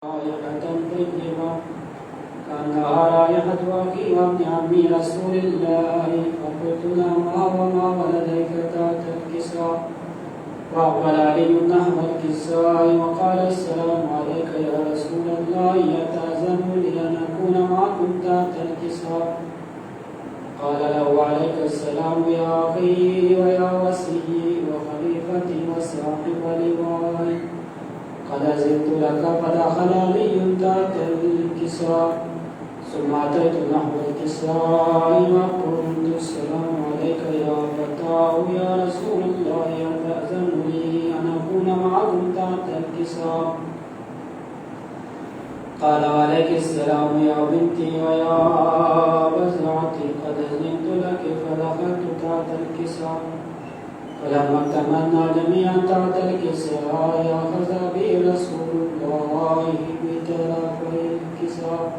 رائحة طيبة كأنها رائحة أخي وابن عم رسول الله. فقلت لهما وما ولديك تحت الكساء؟ فأقبل علي نحو الكساء وقال السلام عليك يا رسول الله، يتأذن لي أن أكون معكم تحت الكساء؟ قال له عليك السلام يا أخي ويا وسيي وخليفتي وصاحب لوائي. قد أذنت لك. فدخل علي تحت الكساء ثم أتيت نحو الكساء وقلت السلام عليك يا فتاه يا رسول الله، أتأذن لي أن أكون معكم تحت الكساء؟ قال عليك السلام يا بنتي ويا بزعتي، قد أذنت لك. فدخلت تحت الكساء فلما اكتملنا جميعا تحت الكساء أخذ بي رسول الله بطرفي الكساء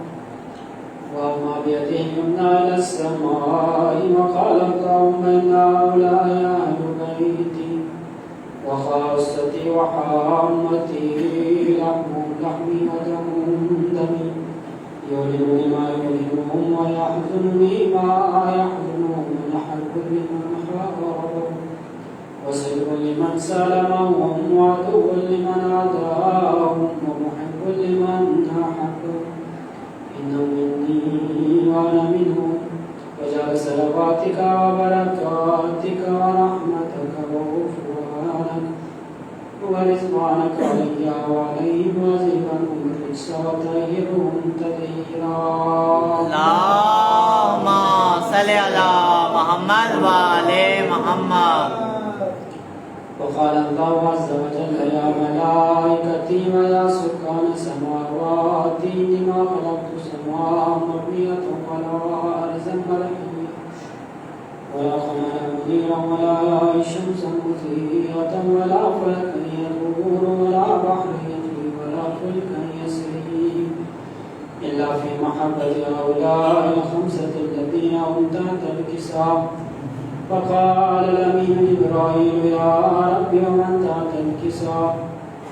وأما بيده اليمنى إلى السماء وقال اللهم إن هؤلاء أهل بيتي وخاصتي وحامتي، لحمهم لحمي ودمهم دمي، يؤلمني ما يؤلمهم ويحزنني ما يحزنهم، ونحب لمن حاربهم وسلم لمن سالمهم وعدو لمن عاداهم ومحب لمن أحبهم، إنهم مني وأنا منهم. وجعل صلواتك وبركاتك ورحمتك وغفرانك ورضوانك علي وعليهم وزيغهم الرجس وطهرهم تطهيرا. اللهم صل على محمد وآل محمد. وقال الله عز وجل يا ملائكتي ويا سكان سماواتي إنما خلقت سماء مبنية ولا أرضا مرحية ولا قمرا منيرا ولا شمسا مضيئة ولا فلكا يدور ولا بحرا يجري ولا فلكا يسري إلا في محبة هؤلاء الخمسة الذين هم تحت الكساء. فقال الأمين جبرائيل يا رب ومن تحت الكساء؟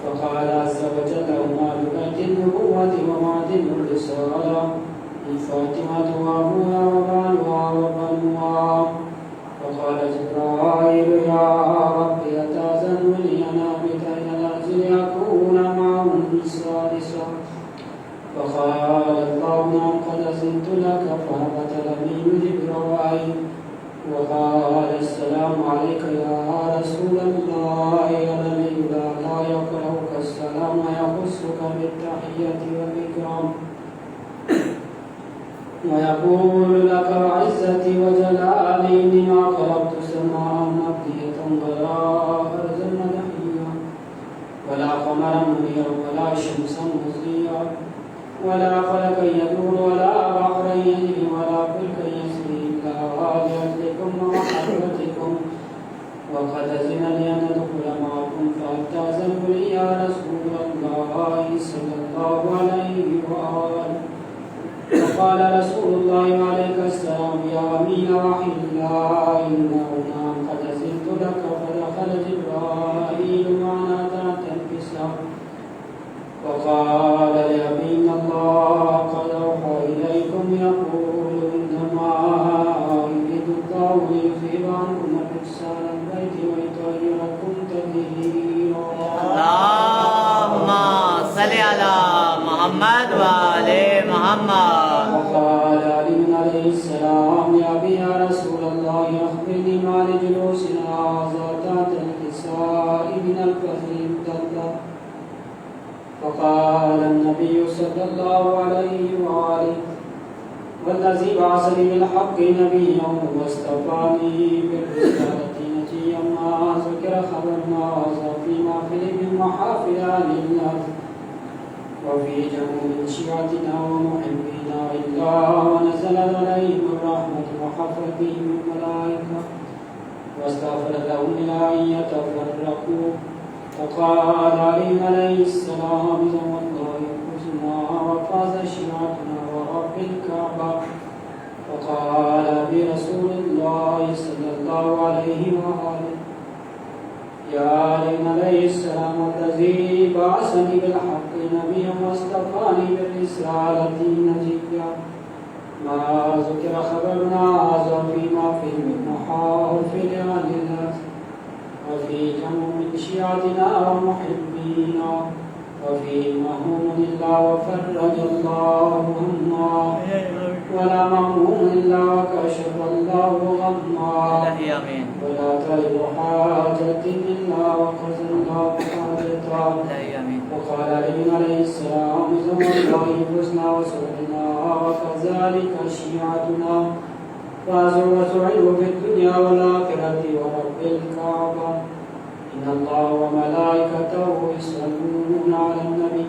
فقال عز وجل هم أهل بيت النبوة ومعدن الرسالة، فاطمة وأبوها وبالها وبنوها. فقال جبرائيل يا رب أتأذن لي أن أهبط إلى الأرض لأكون معهم سادسا؟ فقال الله نعم قد أذنت لك. فهبط الأمين جبرائيل وقال السلام عليك يا رسول الله، الذي لا يقرأك السلام يخصك بالتحية والإكرام ويقول لك عزتي وجلالي إنما خلقت سماء مبنية ولا أرضا مدحية ولا قمرا منيرا ولا شمسا مضيئا ولا فلكا يدور ولا بحرا يجري ولا فلكا يسري إلا لأجلكم ومحبتكم. وقد أذن لي أن أدخل معكم فهل تأذن لي يا رسول الله صلى الله عليه وآله؟ فقال رسول الله عليك السلام يا أمين وحي الله، إنه نعم قد أذنت لك. فدخل جبرائيل معنا تحت الكساء وقال لأمين الله قد أوحى إليكم يقول إنما يريد الله ليذهب عنكم الرجس أهل البيت ويطهركم تطهيرا. اللهم صل على محمد وآل محمد. وقال علي عليه السلام لأبي يا رسول الله أخبرني ما لجلوسنا هذا تحت الكساء من الفضل امتد. فقال النبي صلى الله عليه وآله والذي بعثني بالحق نبيا واصطفاني بالرسالة نجيا ما ذكر خبرنا هذا في محفل من محافل أهل الأرض وفي جمع من شيعتنا ومحبينا إلا ونزل عليهم الرحمة وحفت بهم الملائكة واستغفر لهم إلى أن يتفرقوا. فقال علي عليه السلام والله الحسنى وفاز شيعتنا ورب الكعبة. فقال برسول الله صلى الله عليه وآله يا علي عليه السلام الذي بعثني بالحق نبيا واصطفاني صدقني بالرسالة نجيا ما ذكر خبرنا هذا فيما في المحافل عن الناس وفي جمع من شيعتنا ومحبينا وفي مهموم إلا وفرج الله هما ولا مهموم إلا وكشف الله غما آمين ولا طلب حاجة إلا وقضى الله حاجتا آمين. وقال علي عليه السلام زمن الله حسنا وسعدنا وكذلك شيعتنا وزعوا في الدنيا والآخرة ورب الكعبة إن الله وملائكته يصلون على النبي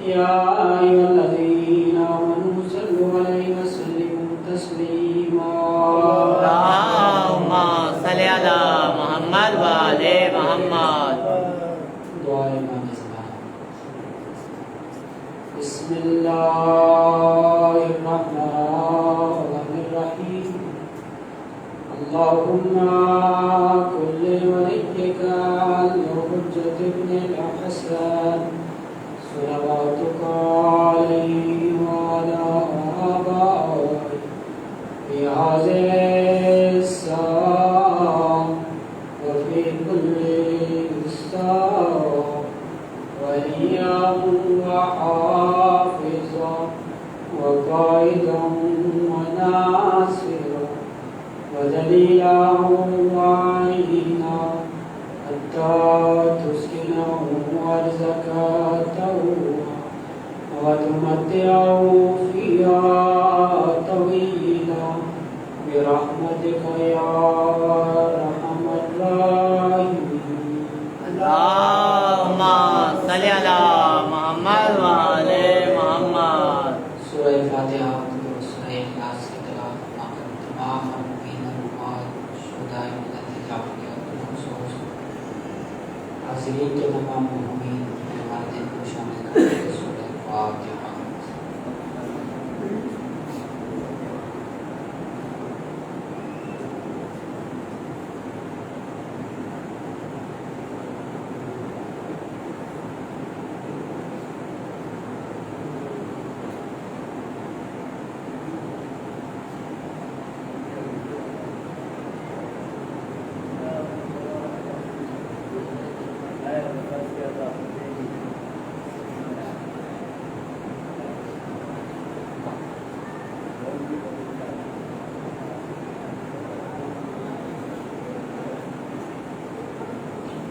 يا أيها الذين آمنوا صلوا عليه وسلموا تسليما اللهم صل على محمد وآل محمد. دعائے امام زمان. بسم اللہ الرحمن الرحیم. اللهم كل وليك الحجة ابن الحسن صلواتك عليه وعلى آبائه في هذه الساعة وفي كل ساعة وليا وحافظا وقائدا وناصرا ودليلا وعينا حتى تسكنه وزكاته وتمتعه فيها طويلا برحمتك يا أرحم الراحمين. اللهم صل على محمد وآل محمد. سورہ فاتحہ اور سورہ اخلاص کی تلاوت تمام مرحومین اور شہداء ملت جعفریہ اور خصوص حاضرین کے تمام مرحومین کے والدین کو شامل کرتے سورہ فاتحہ.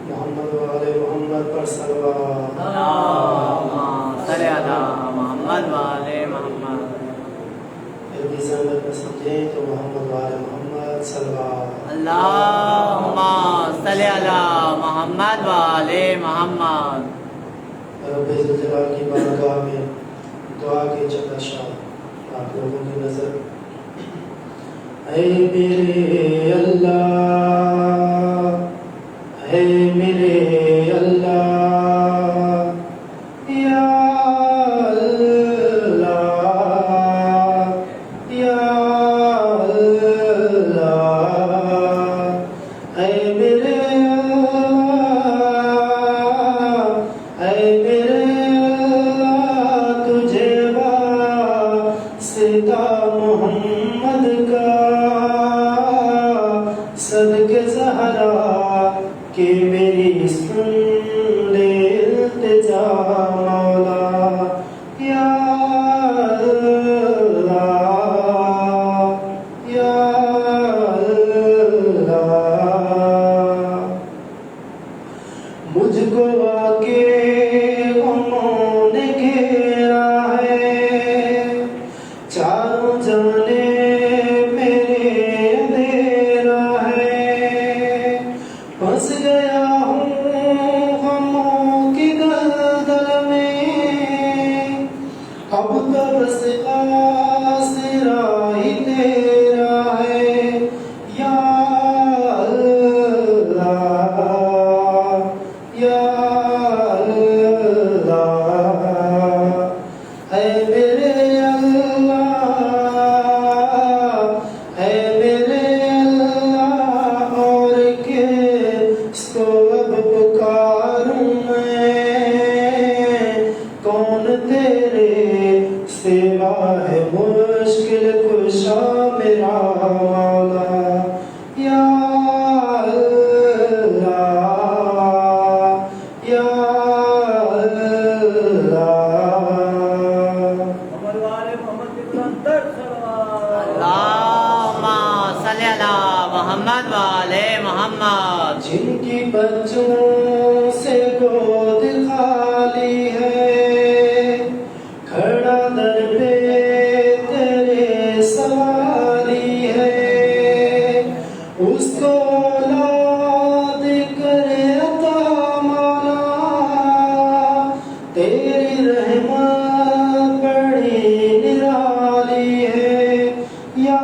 محمد والے محمد پر صلوات. اللهم صل على محمد وآل محمد. عربی زبان میں سمجھیں تو محمد والے محمد صلوات. اللهم صل على محمد وآل محمد. رب عزت جلال کی بارگاہ میں دعا کے چکشا آپ لوگوں کی نظر. اے میرے اللہ، اے میرے اللہ، یا اللہ، یا اللہ، اے میرے اللہ، اے میرے اللہ، تجھے واسطہ محمد کا تیرے سوا ہے مشکل کشا میرا مولا یا اللہ یا اللہ محمد والے محمد جن کی بچوں سے گود خالی ہے کھڑا در پہ تیرے سواری ہے اس کو اولاد کرے عطا مولا تیری رحمت بڑی نرالی ہے یا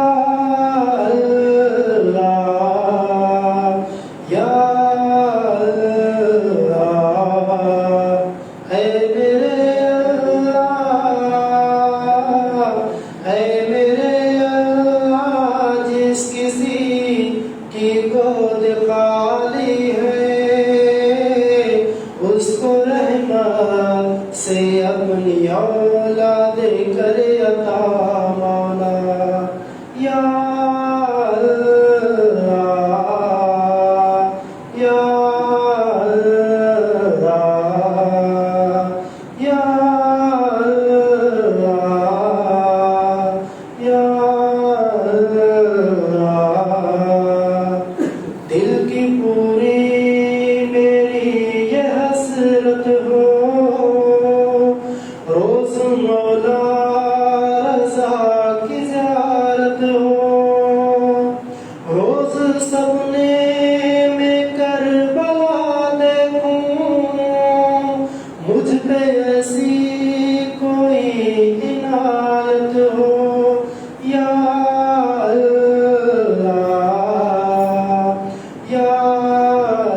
سے اپنی اولاد کرے عطا مولا یا اللہ یا اللہ یا اللہ یا اللہ دل کی پوری میری یہ حسرت ہو روز مولا رضا کی زیارت ہو روز سپنے میں کربلا دیکھوں مجھ پہ ایسی کوئی عنایت ہو یا اللہ یا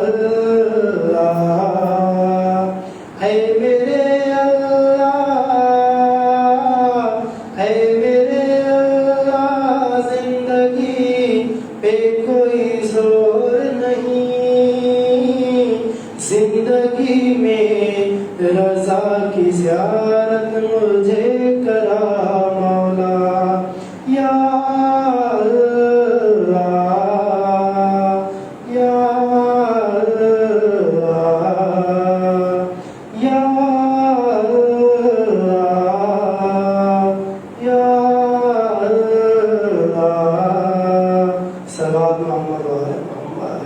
اللہ اے میرے زندگی میں رضا کی زیارت مجھے کرا مولا یا اللہ یا اللہ یا اللہ یا اللہ صلوات محمد و آل محمد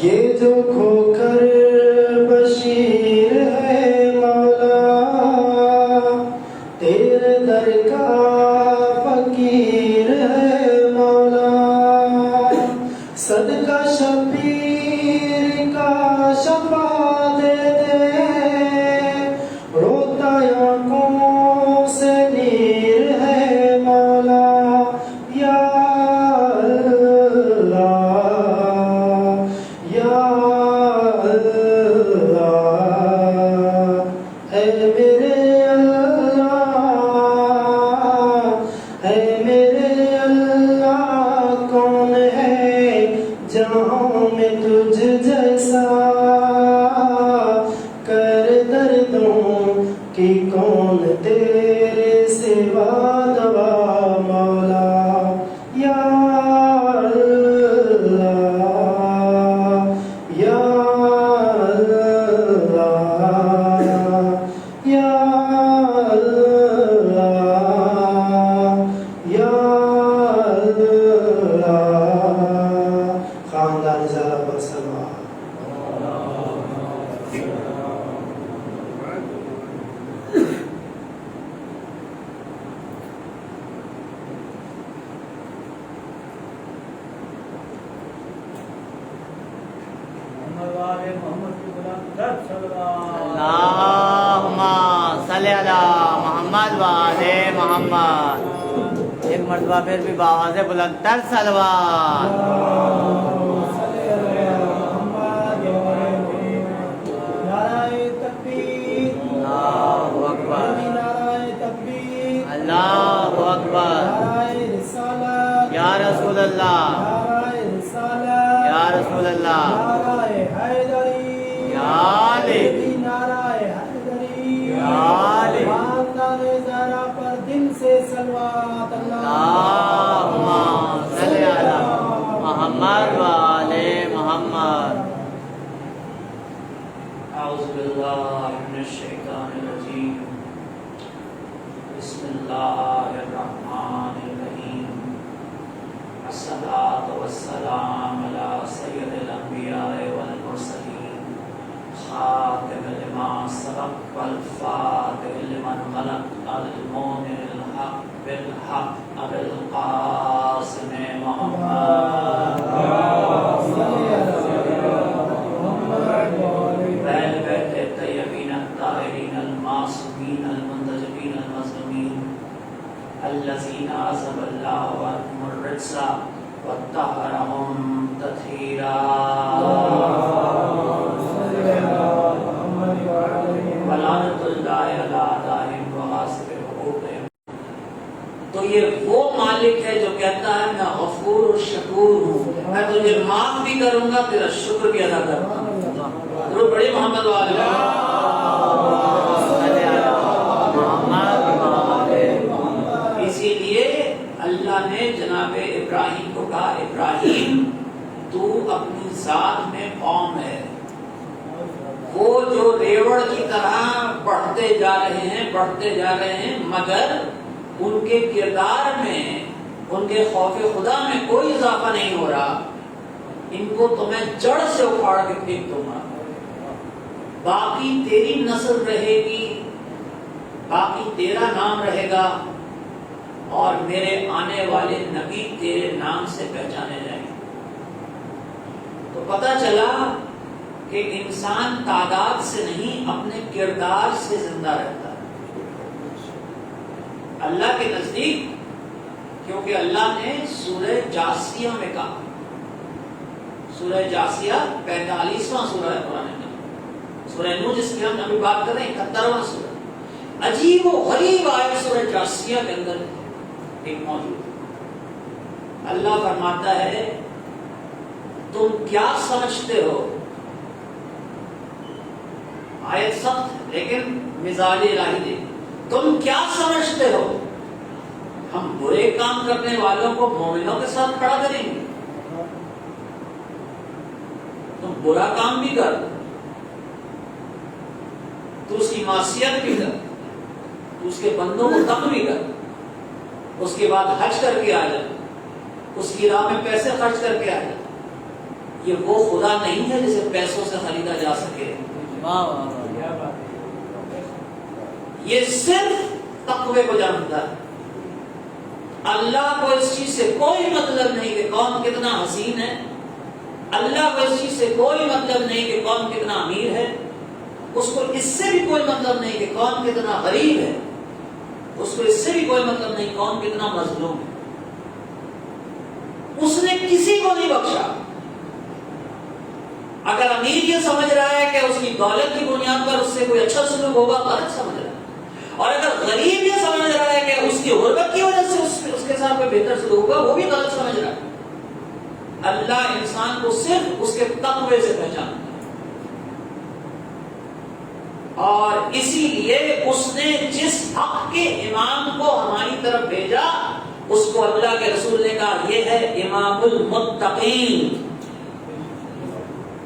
یہ جو کھو کر بشیر ہے مولا تیرے در کا فقیر ہے مولا صدقہ شبیر کا شفا دے دے روتا آنکھوں سے نیر ہے مولا یا جہاں میں تجھ جیسا کر دردوں کی کون تیرے سوا دوا مولا یا اللہ یا اللہ یا اللہ یا اللہ خاندان زہرا پر سلام اللہم صلی علی محمد والے محمد ایک مرتبہ پھر بھی بآواز بلند تر صلوات اللہ اکبر اللہ اکبر یا رسول اللہ یا رسول اللہ یا علی أعوذ بالله من الشيطان الرجيم بسم الله الرحمن الرحيم الصلاة والسلام على سيد الأنبياء والمرسلين خاتم لما سبق والفاتح لمن خلق المؤمن الحق بالحق أبي القاسم محمد پہل بیت الطیبین الطاہرین المعصومین المنتجبین المظلومین الذین عذب اللہ عنہم الرجس وطہرہم تطہیرا ولعنۃ اللہ علی اعدائہم وغاصب حقوقہم. تو یہ وہ مالک ہے جو کہتا ہے میں غفور و شکور ہوں، میں تجھے معاف بھی کروں گا، تیرا شکر بھی ادا کروں گا. ضرور بڑے محمد والے اسی لیے اللہ نے جناب ابراہیم کو کہا ابراہیم تو اپنی ذات میں قوم ہے. وہ جو ریوڑ کی طرح بڑھتے جا رہے ہیں مگر ان کے کردار میں، ان کے خوف خدا میں کوئی اضافہ نہیں ہو رہا. ان کو تو میں جڑ سے اکھاڑ کے پھینک دوں گا. باقی تیری نسل رہے گی، باقی تیرا نام رہے گا، اور میرے آنے والے نبی تیرے نام سے پہچانے جائیں گے. تو پتہ چلا کہ انسان تعداد سے نہیں اپنے کردار سے زندہ رہتا ہے اللہ کے نزدیک. کیونکہ اللہ نے سورہ جاسیہ میں کہا، سورہ جاسیہ 45واں سورہ ہے قرآن میں، سورہ نور جس کی ہم ابھی بات کر رہے ہیں 71واں سورہ. عجیب و غریب آیت سورہ جاسیہ کے اندر ایک موجود ہے. اللہ فرماتا ہے تم کیا سمجھتے ہو، آیت سخت ہے لیکن مزاج الہی دے، تم کیا سمجھتے ہو ہم برے کام کرنے والوں کو مومنوں کے ساتھ کھڑا کریں گے؟ تم برا کام بھی کر، تو اس کی معصیت بھی کر، تو اس کے بندوں کو تنگ بھی کر، اس کے بعد حج کر کے آ جائے، اس کی راہ میں پیسے خرچ کر کے آ جائے. یہ وہ خدا نہیں ہے جسے پیسوں سے خریدا جا سکے. یہ صرف تقوی کو جانتا ہے. اللہ کو اس چیز سے کوئی مطلب نہیں کہ کون کتنا حسین ہے، اللہ کو اس چیز سے کوئی مطلب نہیں کہ کون کتنا امیر ہے، اس کو اس سے بھی کوئی مطلب نہیں کہ کون کتنا غریب ہے، اس کو اس سے بھی کوئی مطلب نہیں کون کتنا مظلوم ہے. اس نے کسی کو نہیں بخشا. اگر امیر یہ سمجھ رہا ہے کہ اس کی دولت کی بنیاد پر اس سے کوئی اچھا سلوک ہوگا، غلط سمجھ رہا ہے. اور اگر غریب یہ سمجھ رہا ہے کہ اس کی غربت کی وجہ سے اس کے ساتھ کوئی بہتر سلوک ہوگا، وہ بھی غلط سمجھ رہا ہے. اللہ انسان کو صرف اس کے تقوی سے پہچانتا ہے، اور اسی لیے اس نے جس حق کے امام کو ہماری طرف بھیجا اس کو اللہ کے رسول نے کہا یہ ہے امام المتقین.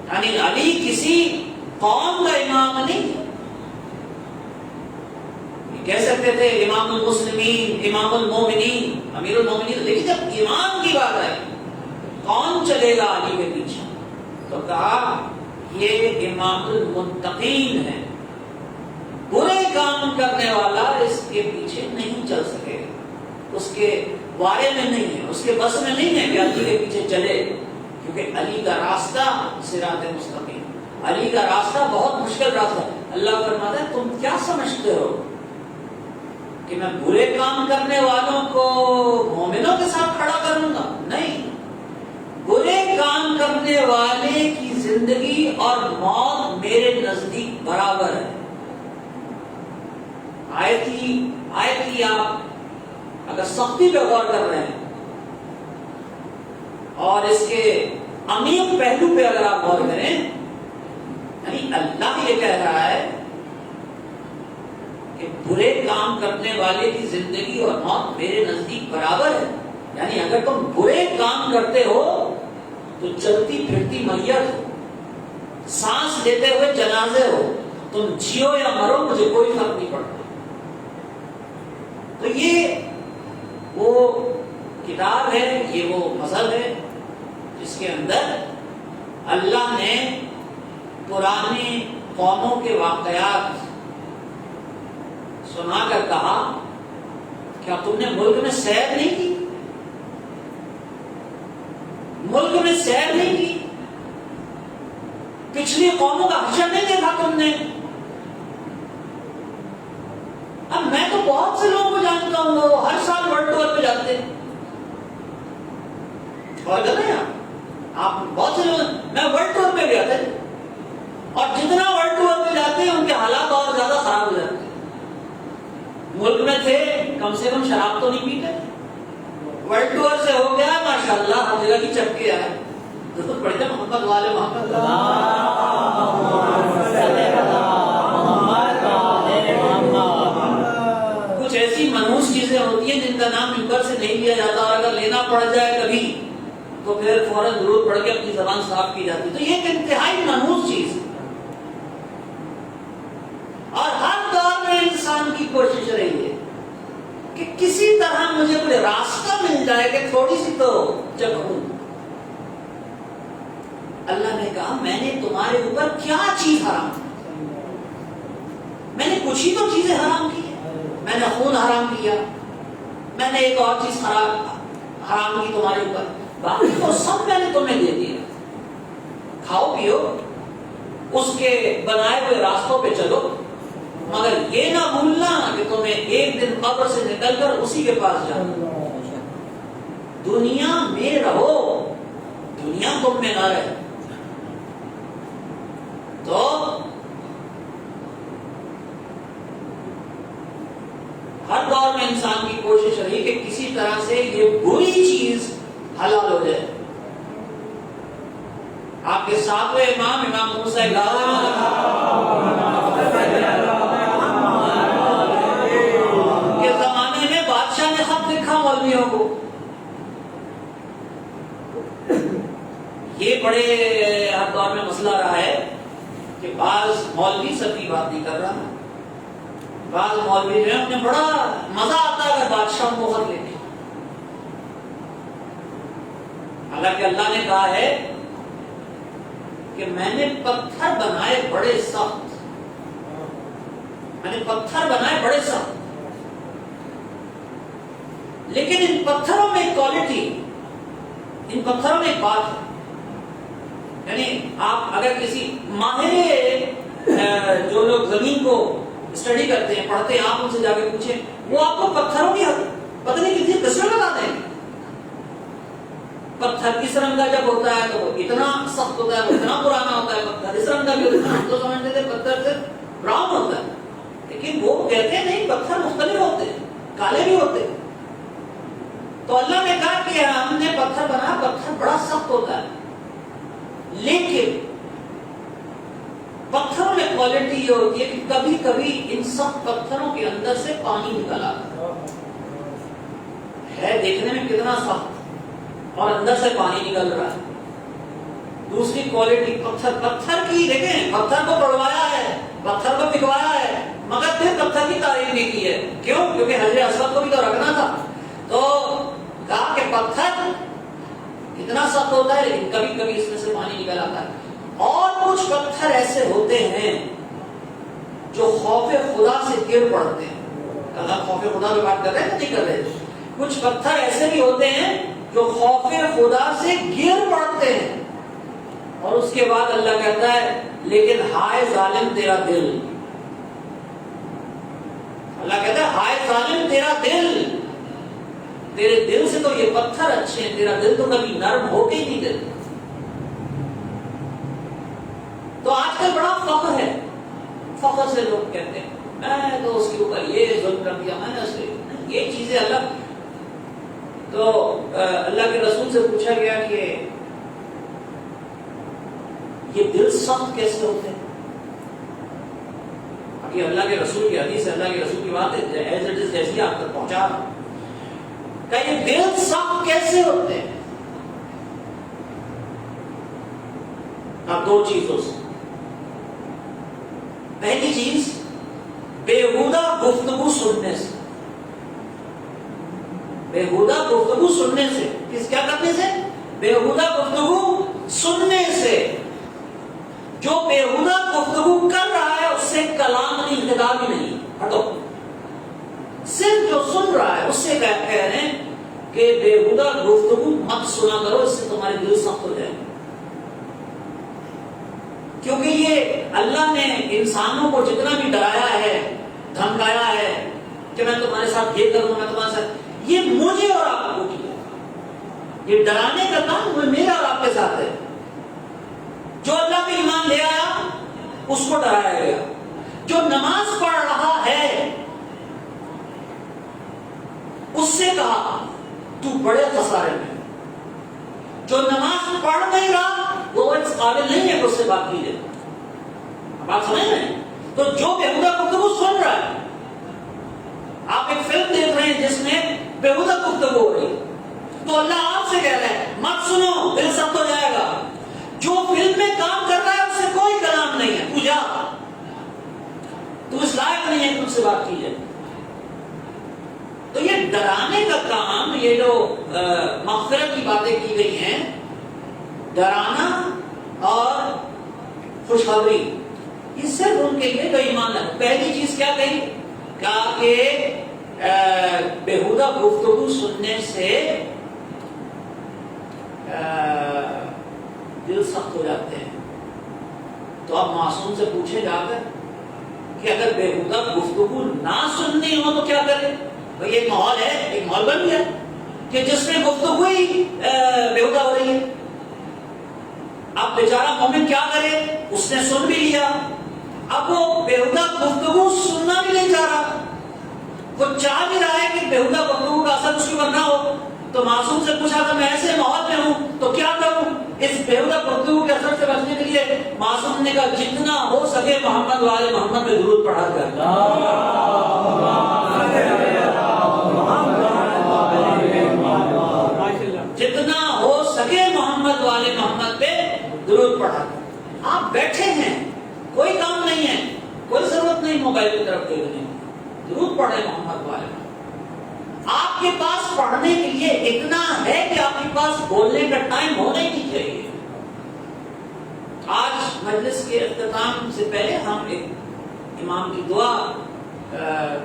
یعنی علی کسی قوم کا امام نہیں. کہہ سکتے تھے امام المسلمین، امام المومنین، امیر المومنین، لیکن جب امام کی بات آئی کون چلے گا علی کے پیچھے، تو کہا یہ امام المتقین ہے. برے کام کرنے والا اس کے پیچھے نہیں چل سکے، اس کے وارے میں نہیں ہے، اس کے بس میں نہیں ہے کہ علی کے پیچھے چلے. کیونکہ علی کا راستہ صراط مستقیم، علی کا راستہ بہت مشکل راستہ. اللہ فرماتا ہے تم کیا سمجھتے ہو کہ میں برے کام کرنے والوں کو مومنوں کے ساتھ کھڑا کروں گا؟ نہیں. برے کام کرنے والے کی زندگی اور موت میرے نزدیک برابر ہے. آیت کی آپ اگر سختی پہ غور کر رہے ہیں اور اس کے عمیق پہلو پہ اگر آپ غور کریں، یعنی اللہ یہ کہہ رہا ہے کہ برے کام کرنے والے کی زندگی اور موت میرے نزدیک برابر ہے. یعنی اگر تم برے کام کرتے ہو تو چلتی پھرتی میت ہو، سانس لیتے ہوئے جنازے ہو، تم جیو یا مرو مجھے کوئی فرق نہیں پڑتا۔ تو یہ وہ کتاب ہے، یہ وہ مذہب ہے جس کے اندر اللہ نے پرانی قوموں کے واقعات سنا کر کہا کیا تم نے ملک میں سیر نہیں کی؟ ملک میں سیر نہیں کی؟ پچھلی قوموں کا حشر نہیں دیکھا تم نے؟ اب میں تو بہت سے لوگوں کو جانتا ہوں وہ ہر سال ورلڈ ٹور پہ جاتے ہیں، اور آپ بہت سے لوگ، میں ورلڈ ٹور پہ گیا تھا، اور جتنا ورلڈ ٹور پہ جاتے ہیں ان کے حالات اور زیادہ خراب ہو جاتے ہیں۔ ملک میں تھے کم سے کم شراب تو نہیں پیتے، ورلڈ ٹور سے ہو گیا ماشاءاللہ ہر جگہ کی چپکے آئے۔ ضرورت پڑتے محمد والے محمد کچھ ایسی منحوس چیزیں ہوتی ہیں جن کا نام ممبر سے نہیں لیا جاتا، اور اگر لینا پڑ جائے کبھی تو پھر فوراً ضرور پڑ کے اپنی زبان صاف کی جاتی، تو یہ ایک انتہائی منحوس چیز ہے۔ اور ہر دور میں انسان کی کوشش رہی ہے کہ کسی طرح مجھے کوئی راستہ مل جائے کہ تھوڑی سی تو چکھوں۔ اللہ نے کہا میں نے تمہارے اوپر کیا چیز حرام کی؟ میں نے کچھ ہی تو چیزیں حرام کی ہیں۔ میں نے خون حرام کیا، میں نے ایک اور چیز حرام کی تمہارے اوپر، باقی تو سب میں نے تمہیں دے دیا، کھاؤ پیو، اس کے بنائے ہوئے راستوں پہ چلو، مگر یہ نہ بھولنا کہ تمہیں ایک دن قبر سے نکل کر اسی کے پاس جانا۔ دنیا میں رہو، دنیا تم میں نہ رہے۔ تو ہر دور میں انسان کی کوشش رہی کہ کسی طرح سے یہ بری چیز حلال ہو جائے۔ آپ کے ساتویں امام موسیٰ کے زمانے میں بادشاہ نے خط لکھا مولویوں کو، یہ بڑے ہر دور میں مسئلہ رہا ہے کہ بعض مولوی سب کی بات نہیں کر رہا، بعض مولوی جو ہے انہیں بڑا مزہ آتا ہے اگر بادشاہ کو خط لکھے۔ حالانکہ اللہ نے کہا ہے کہ میں نے پتھر بنائے بڑے سخت، میں نے پتھر بنائے بڑے سخت، لیکن ان پتھروں میں ایک کوالٹی، ان پتھروں میں ایک بات ہے، یعنی آپ اگر کسی ماہر جو لوگ زمین کو اسٹڈی کرتے ہیں، پڑھتے ہیں، آپ ان سے جا کے پوچھیں، وہ آپ کو پتھروں کی پتہ نہیں کتنی قسمیں بتا دیں گے۔ پتھر کس رنگ کا جب ہوتا ہے تو وہ اتنا سخت ہوتا ہے، وہ اتنا پرانا ہوتا ہے، پتھر اس رنگ کا بھی ہوتا ہے، ہم تو سمجھتے تھے پتھر سے براؤن ہوتا ہے، لیکن وہ کہتے ہیں نہیں، پتھر مختلف ہوتے ہیں، کالے بھی ہوتے ہیں۔ تو اللہ نے کہا کہ ہم نے پتھر بنا، پتھر بڑا سخت ہوتا ہے، لیکن پتھروں میں کوالٹی یہ ہوتی ہے کہ کبھی کبھی ان سخت پتھروں کے اندر سے پانی نکل آتا ہے، دیکھنے میں کتنا سخت اور اندر سے پانی نکل رہا ہے۔ دوسری کوالٹی پتھر کی دیکھیں، پتھر کو پڑوایا ہے، پتھر کو پکوایا ہے، مگر پھر پتھر کی تعریف نہیں کی ہے، کیوں؟ کیونکہ حجر اسود کو بھی تو رکھنا تھا، تو کہا کہ پتھر اتنا سخت ہوتا ہے لیکن کبھی کبھی اس میں سے پانی نکل آتا ہے۔ اور کچھ پتھر ایسے ہوتے ہیں جو خوف خدا سے گر پڑتے ہیں۔ اللہ خوف خدا کی بات کر رہے ہیں نہیں کر رہے؟ کچھ پتھر ایسے بھی ہوتے ہیں جو خوف خدا سے گر پڑتے ہیں، اور اس کے بعد اللہ کہتا ہے لیکن ہائے ظالم تیرا دل، اللہ کہتا ہے ہائے ظالم تیرا دل، تیرے دل سے تو یہ پتھر اچھے ہیں، تیرا دل تو کبھی نرم ہو کے ہی نہیں دل۔ تو آج کل بڑا فخر ہے، فخر سے لوگ کہتے ہیں میں تو اس کے اوپر یہ ظلم کر دیا، میں نے اس سے یہ چیزیں الگ۔ تو اللہ کے رسول سے پوچھا گیا کہ یہ دل سخت کیسے ہوتے ہیں؟ اب یہ اللہ کے رسول کی حدیث ہے، اللہ کے رسول کی بات ہے، ایز اٹ از جیسی آپ تک پہنچا کہ یہ دل سخت کیسے ہوتے ہیں؟ اب دو چیزوں سے پہلی چیز بےہودہ گفتگو سننے سے، بےہودہ گفتگو سننے سے، کیا کرنے سے؟ بےہودہ گفتگو سننے سے۔ جو بےہودہ گفتگو کر رہا ہے اس سے کلام نہیں، خطاب ہی نہیں، ہٹو۔ صرف جو سن رہا ہے اس سے کہہ رہے ہیں کہ بےہودہ گفتگو مت سنا کرو، اس سے تمہارے دل سخت ہو جائے، کیونکہ یہ اللہ نے انسانوں کو جتنا بھی ڈرایا ہے، دھمکایا ہے کہ میں تمہارے ساتھ یہ کروں، میں تمہارے ساتھ، یہ مجھے اور آپ کو کیا، یہ ڈرانے کا کام میرا اور آپ کے ساتھ ہے۔ جو اللہ پہ ایمان لے آیا اس کو ڈرایا گیا، جو نماز پڑھ رہا ہے اس سے کہا تو بڑے خسارے میں، جو نماز پڑھ نہیں رہا وہ اس قابل نہیں ہے کہ اس سے بات کی جائے۔ بات سمجھ رہے ہیں؟ تو جو بےہودہ گفتگو سن رہا ہے، آپ ایک فلم دیکھ رہے ہیں جس میں بےہودہ گفتگو ہو رہی ہے، تو اللہ آپ سے کہہ رہا ہے مت سنو، دل سخت ہو جائے گا۔ جو فلم میں کام کر رہا ہے اس سے کوئی کلام نہیں ہے، تو جا، تو اس لائق نہیں ہے کہ تجھ سے بات کی جائے۔ تو یہ ڈرانے کا کام، یہ جو مغفرت کی باتیں کی گئی ہیں، ڈرانا اور خوشخبری، یہ صرف ان کے لیے جو ایمان ہے۔ پہلی چیز کیا کہی؟ کہا کہ بےہودہ گفتگو سننے سے دل سخت ہو جاتے ہیں۔ تو اب معصوم سے پوچھے جا کر کہ اگر بےہودہ گفتگو نہ سننی ہو تو کیا کرے؟ بھئی ایک ماحول ہے، ایک ماحول بن گیا کہ جس میں گفتگو ہی بےہودہ ہو رہی ہے۔ اب بیچارہ مومن کیا کرے؟ اس نے سن بھی لیا، اب وہ بےہودہ گفتگو سننا بھی نہیں چاہ رہا، وہ چاہ بھی رہا ہے کہ بےہودہ گفتگو کا اثر اس کے اوپر نہ ہو۔ تو معصوم سے پوچھا کہ میں ایسے ماحول میں ہوں تو کیا کروں؟ اس بےہودہ گفتگو کے اثر سے بچنے کے لیے معصوم نے کہا جتنا ہو سکے محمد والے محمد میں درود پڑھا کر، جتنا ہو سکے محمد والے محمد پہ درود پڑھا کر۔ آپ بیٹھے ہیں، کوئی کام نہیں ہے، کوئی ضرورت نہیں موبائل کی طرف دیکھنے کی، درود پڑھے محمد والے محمد۔ آپ کے پاس پڑھنے کے لیے اتنا ہے کہ آپ کے پاس بولنے کا ٹائم ہونا ہی نہیں چاہیے۔ آج مجلس کے اختتام سے پہلے ہم ایک امام کی دعا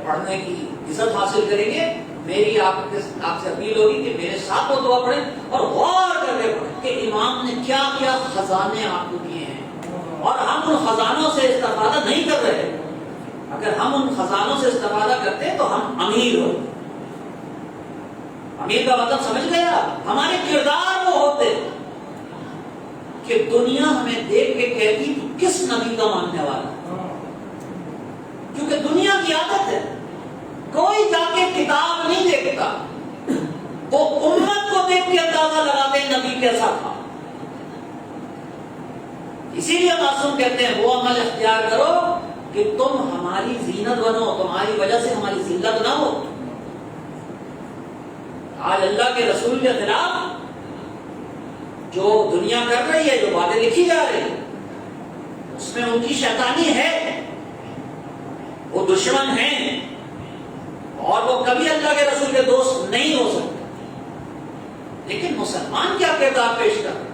پڑھنے کی عزت حاصل کریں گے۔ میری آپ سے اپیل ہوگی کہ میرے ساتھ وہ دعا پڑھیں اور غور کر کے پڑھیں کہ امام نے کیا کیا خزانے آپ کو دیے ہیں، اور ہم ان خزانوں سے استفادہ نہیں کر رہے۔ اگر ہم ان خزانوں سے استفادہ کرتے تو ہم امیر ہوتے۔ امیر کا مطلب سمجھ گیا؟ ہمارے کردار وہ ہوتے کہ دنیا ہمیں دیکھ کے کہتی تو کس نبی کا ماننے والا، کیونکہ دنیا کی عادت ہے کوئی جا کے کتاب نہیں دیکھتا، وہ امت کو دیکھ کے اندازہ لگاتے ہیں نبی کیسا تھا۔ اسی لیے معصوم کہتے ہیں وہ عمل اختیار کرو کہ تم ہماری زینت بنو، تمہاری وجہ سے ہماری ذلت نہ ہو۔ آج اللہ کے رسول کے خلاف جو دنیا کر رہی ہے، جو باتیں لکھی جا رہی ہیں، اس میں ان کی شیطانی ہے، وہ دشمن ہیں اور وہ کبھی اللہ کے رسول کے دوست نہیں ہو سکتے۔ لیکن مسلمان کیا کردار پیش کر رہے ہیں؟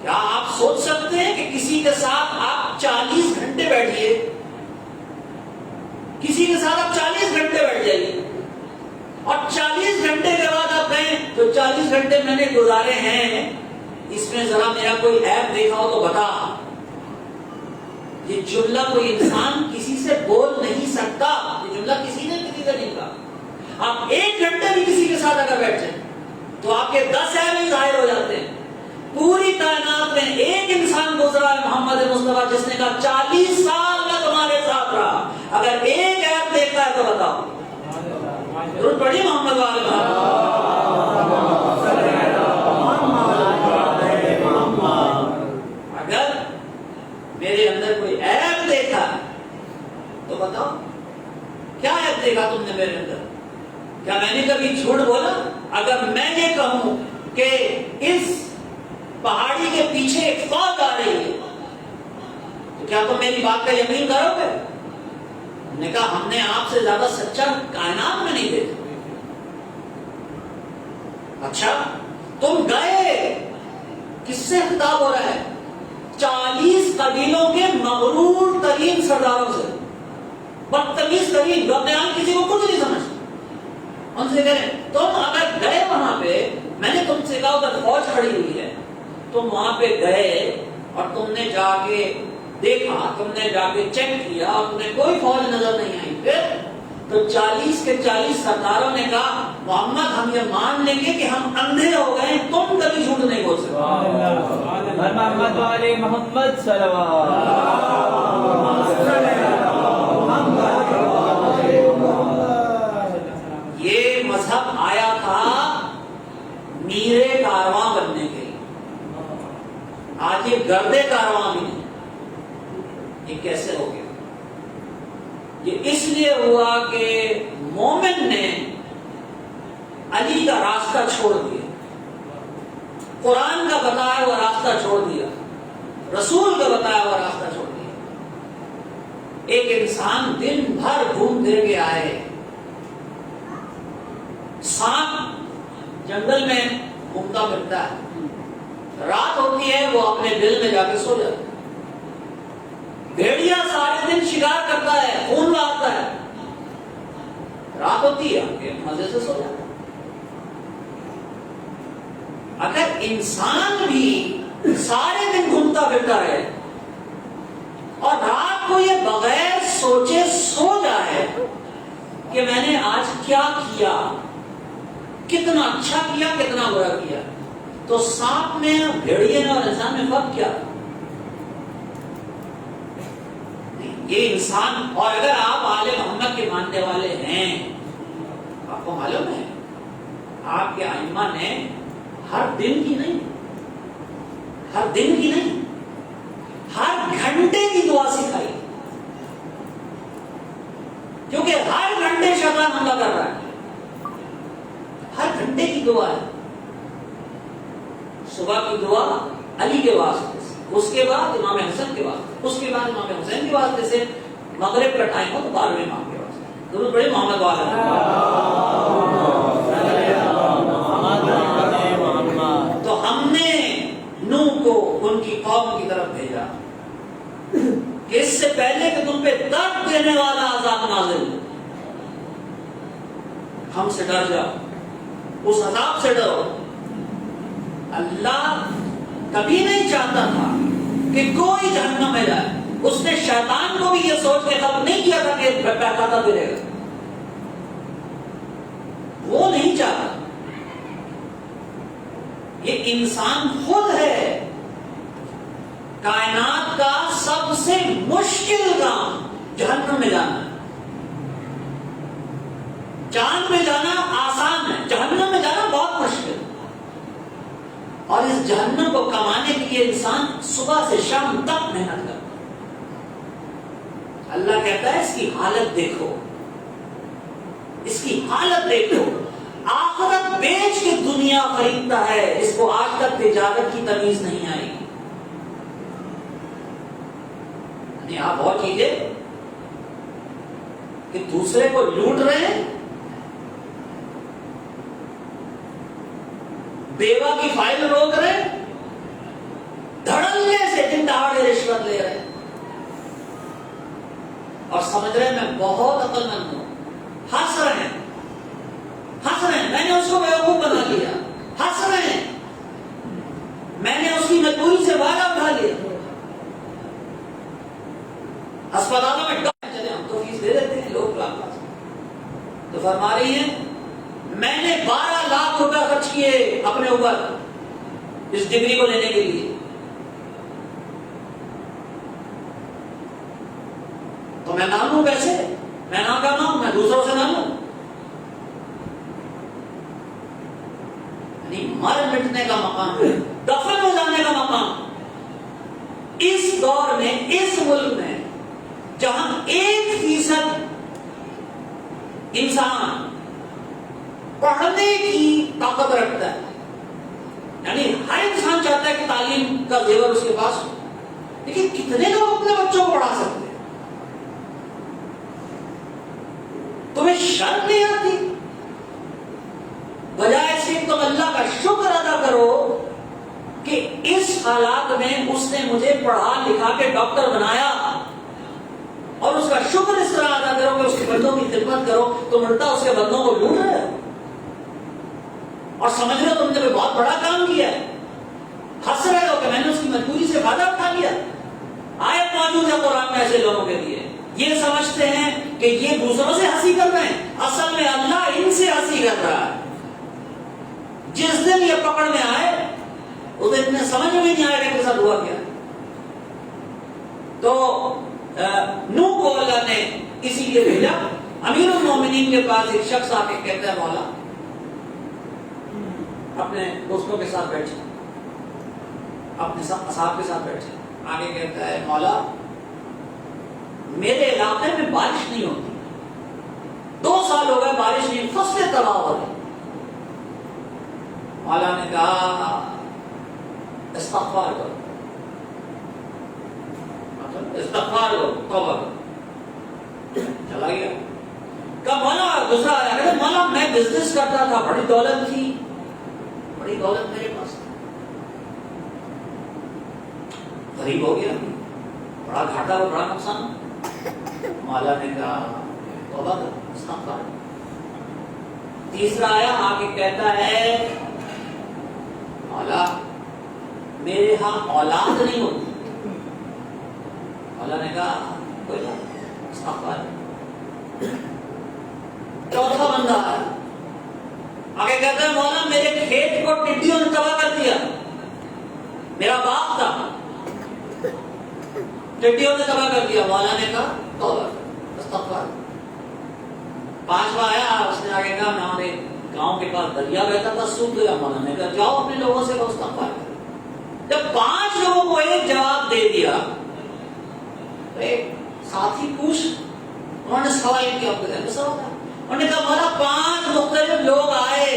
کیا آپ سوچ سکتے ہیں کہ کسی کے ساتھ آپ 40 گھنٹے بیٹھیے، کسی کے ساتھ آپ 40 گھنٹے بیٹھ جائیے اور 40 گھنٹے کے بعد آپ کہیں جو 40 گھنٹے میں نے گزارے ہیں اس میں ذرا میرا کوئی ایپ دیکھا ہو تو بتا۔ یہ جملہ کوئی انسان کسی سے بول نہیں سکتا، یہ جملہ کسی نے کسی سے نہیں کہا۔ آپ 1 گھنٹے بھی کسی کے ساتھ اگر بیٹھ جائیں تو آپ کے 10 ایپ ہی ظاہر ہو جاتے ہیں۔ پوری کائنات میں ایک انسان گزرا ہے محمد مصطفیٰ جس نے کہا 40 سال میں تمہارے ساتھ رہا، اگر ایک ایپ دیکھتا ہے تو بتاؤ۔ درود پڑھیے محمد والے اگر میرے اندر کوئی عیب دیکھا تو بتاؤ، کیا عیب دیکھا تم نے میرے اندر؟ کیا میں نے کبھی جھوٹ بولا؟ اگر میں یہ کہوں کہ اس پہاڑی کے پیچھے ایک فوج آ رہی ہے تو کیا تم میری بات کا یقین کرو گے؟ ہم نے کہا ہم نے آپ سے زیادہ سچا کائنات میں نہیں دیکھا۔ اچھا تم گئے، کس سے خطاب ہو رہا ہے؟ 40 قبیلوں کے مغرور ترین سرداروں سے، بدتمیز ترین، جو اپنے آپ کسی کو کچھ نہیں سمجھتے، ان سے کہہ رہے ہیں تم اگر گئے وہاں پہ، میں نے تم سے کہا ادھر فوج کھڑی ہوئی ہے، تم وہاں پہ گئے اور تم نے جا کے دیکھا، تم نے جا کے چیک کیا اور تمہیں کوئی فوج نظر نہیں آئی، پھر تو 40 کے 40 سرداروں نے کہا محمد ہم یہ مان لیں گے کہ ہم اندھے ہو گئے، تم کبھی جھوٹ نہیں بول سکتے۔ محمد والے محمد صلوات۔ یہ مذہب آیا تھا میرے کارواں بننے کے لیے، آج یہ گردے کارواں بھی نہیں۔ یہ کیسے ہو گیا؟ یہ اس لیے ہوا کہ مومن نے علی کا راستہ چھوڑ دیا، قرآن کا بتایا ہوا راستہ چھوڑ دیا، رسول کا بتایا ہوا راستہ چھوڑ دیا۔ ایک انسان دن بھر گھوم پھر کے آئے، سانپ جنگل میں گھومتا پھرتا ہے، رات ہوتی ہے وہ اپنے دل میں جا کے سو جاتا ہے، بھیڑیا سارے دن شکار کرتا ہے، خون بہاتا ہے، رات ہوتی ہے مزے سے سو جاتا ہے۔ اگر انسان بھی سارے دن گھومتا پھرتا ہے اور رات کو یہ بغیر سوچے سو جائے کہ میں نے آج کیا کیا، کتنا اچھا کیا کتنا برا کیا، تو سانپ میں، بھیڑیے میں اور انسان میں فرق کیا؟ یہ انسان، اور اگر آپ آل محمد کے ماننے والے ہیں، آپ کو معلوم ہے آپ کے ائمہ نے ہر دن کی نہیں، ہر دن کی نہیں، ہر گھنٹے کی دعا سکھائی، کیونکہ ہر گھنٹے شیطان حملہ کر رہا ہے، ہر گھنٹے کی دعا ہے۔ صبح کی دعا علی کے واسطے سے، اس کے بعد امام حسن کے واسطے، اس کے بعد امام حسین کے واسطے سے، مغرب کا ٹائم ہو تو 12ویں امام کے واسطے، درود پڑھیں محمد والا۔ تو ہم نے نوح کو ان کی قوم کی طرف بھیجا کہ اس سے پہلے کہ تم پہ درد دینے والا عذاب نازل ہو، ہم سے ڈر جاؤ، اس عذاب سے ڈرو۔ اللہ کبھی نہیں چاہتا تھا کہ کوئی جہنم میں جائے، اس نے شیطان کو بھی یہ سوچ کے خلق نہیں کیا تھا کہ بہتاتا پھرے گا، وہ نہیں چاہتا۔ یہ انسان خود ہے کائنات کا سب سے مشکل کام جہنم میں جانا ہے۔ چاند میں جانا آسان ہے، جہنم میں جانا بہت مشکل ہے، اور اس جہنم کو کمانے کے لیے انسان صبح سے شام تک محنت کرتا ہے۔ اللہ کہتا ہے اس کی حالت دیکھو، اس کی حالت دیکھو، آخرت بیچ کے دنیا خریدتا ہے، اس کو آج تک تجارت کی تمیز نہیں آئی۔ یعنی آپ اور چیزیں کہ دوسرے کو لوٹ رہے ہیں، بیوہ کی فائل روک رہے ہیں، دھڑلے سے دن دہاڑے رشوت لے رہے ہیں، اور سمجھ رہے ہیں میں بہت عقل مند ہوں، ہنس رہے ہیں، میں نے اس کو بیوقوف بنا لیا، ہنس رہے ہیں، میں نے اس کی مجبوری سے وعدہ اٹھا لیا، اسپتالوں میں چلے ہم تو فیس دے دیتے ہیں لوگ تو فرما رہی ہیں میں نے 12 لاکھ روپے خرچ کیے اپنے اوپر اس ڈگری کو لینے کے لیے، تو میں نہ لوں پیسے، میں نہ کرنا ہوں، میں دوسروں سے نہ لوں۔ مر مٹنے کا مقام ہے، دفن ہو جانے کا مقام۔ اس دور میں، اس ملک میں جہاں 1% انسان پڑھنے کی طاقت رکھتا ہے، یعنی ہر انسان چاہتا ہے کہ تعلیم کا زیور اس کے پاس ہو، لیکن کتنے لوگ اپنے بچوں کو پڑھا سکتے ہیں؟ تمہیں شرم نہیں آتی؟ بجائے اس کے تم اللہ کا شکر ادا کرو کہ اس حالات میں اس نے مجھے پڑھا لکھا کے ڈاکٹر بنایا، اور اس کا شکر اس طرح ادا کرو کہ اس کے بندوں کی خدمت کرو، تم الٹا اس کے بندوں کو لوٹ رہے ہو اور سمجھ رہے ہو تم نے کوئی بہت بڑا کام کیا ہے، ہنس رہے ہو کہ میں نے اس کی مجبوری سے فائدہ اٹھا لیا۔ آیت موجود ہے قرآن میں ایسے لوگوں کے لیے، یہ سمجھتے ہیں کہ یہ دوسروں سے ہنسی کر رہے ہیں، اصل میں اللہ ان سے ہنسی کر رہا ہے۔ جس دن یہ پکڑ میں آئے اس دن اتنے سمجھ میں نہیں آئے کہ ساتھ ہوا کیا۔ تو نوح کو اللہ نے اسی لیے بھیجا۔ امیر المومنین کے پاس ایک شخص آ کے کہتا ہے مولا، اپنے دوستوں کے ساتھ بیٹھے، اپنے اصحاب کے ساتھ بیٹھے، آگے کہتا ہے مولا میرے علاقے میں بارش نہیں ہوتی، 2 سال ہو گئے بارش نہیں، فصلیں تباہ ہو رہی۔ مولا نے کہا استغفار کرو، استغفار کرو، توبہ کرو۔ چلا گیا۔ کہا مولا، دوسرا آیا کہ مولا میں بزنس کرتا تھا، بڑی دولت تھی، بڑی دولت میرے پاس، غریب ہو گیا، بڑا گھاٹا ہو، بڑا نقصان۔ مولا نے کہا توبہ کرو، استغفار کرو۔ تیسرا آیا آ کے کہتا ہے مولا میرے ہاں اولاد نہیں ہوتی۔ مولا نے کہا کوئی بات، استغفار۔ چوتھا بندہ آیا آگے کہتا ہے مولا میرے کھیت کو ٹڈیوں نے تباہ کر دیا، میرا باپ تھا، ٹڈیوں نے تباہ کر دیا۔ مولا نے کہا توبہ، استغفار۔ پانچواں آیا، اس نے آگے کہا ہمارے گاؤں کے پاس دریا بہتا تھا، سوکھ گیا۔ مولا نے کہا جاؤ اپنے لوگوں سے استغفار کرو۔ جب 5 لوگوں کو ایک جواب دے دیا، ایک ساتھی پوچھ، انہوں نے سوال کیا، انہوں نے کہا مولا 5 مختلف لوگ آئے،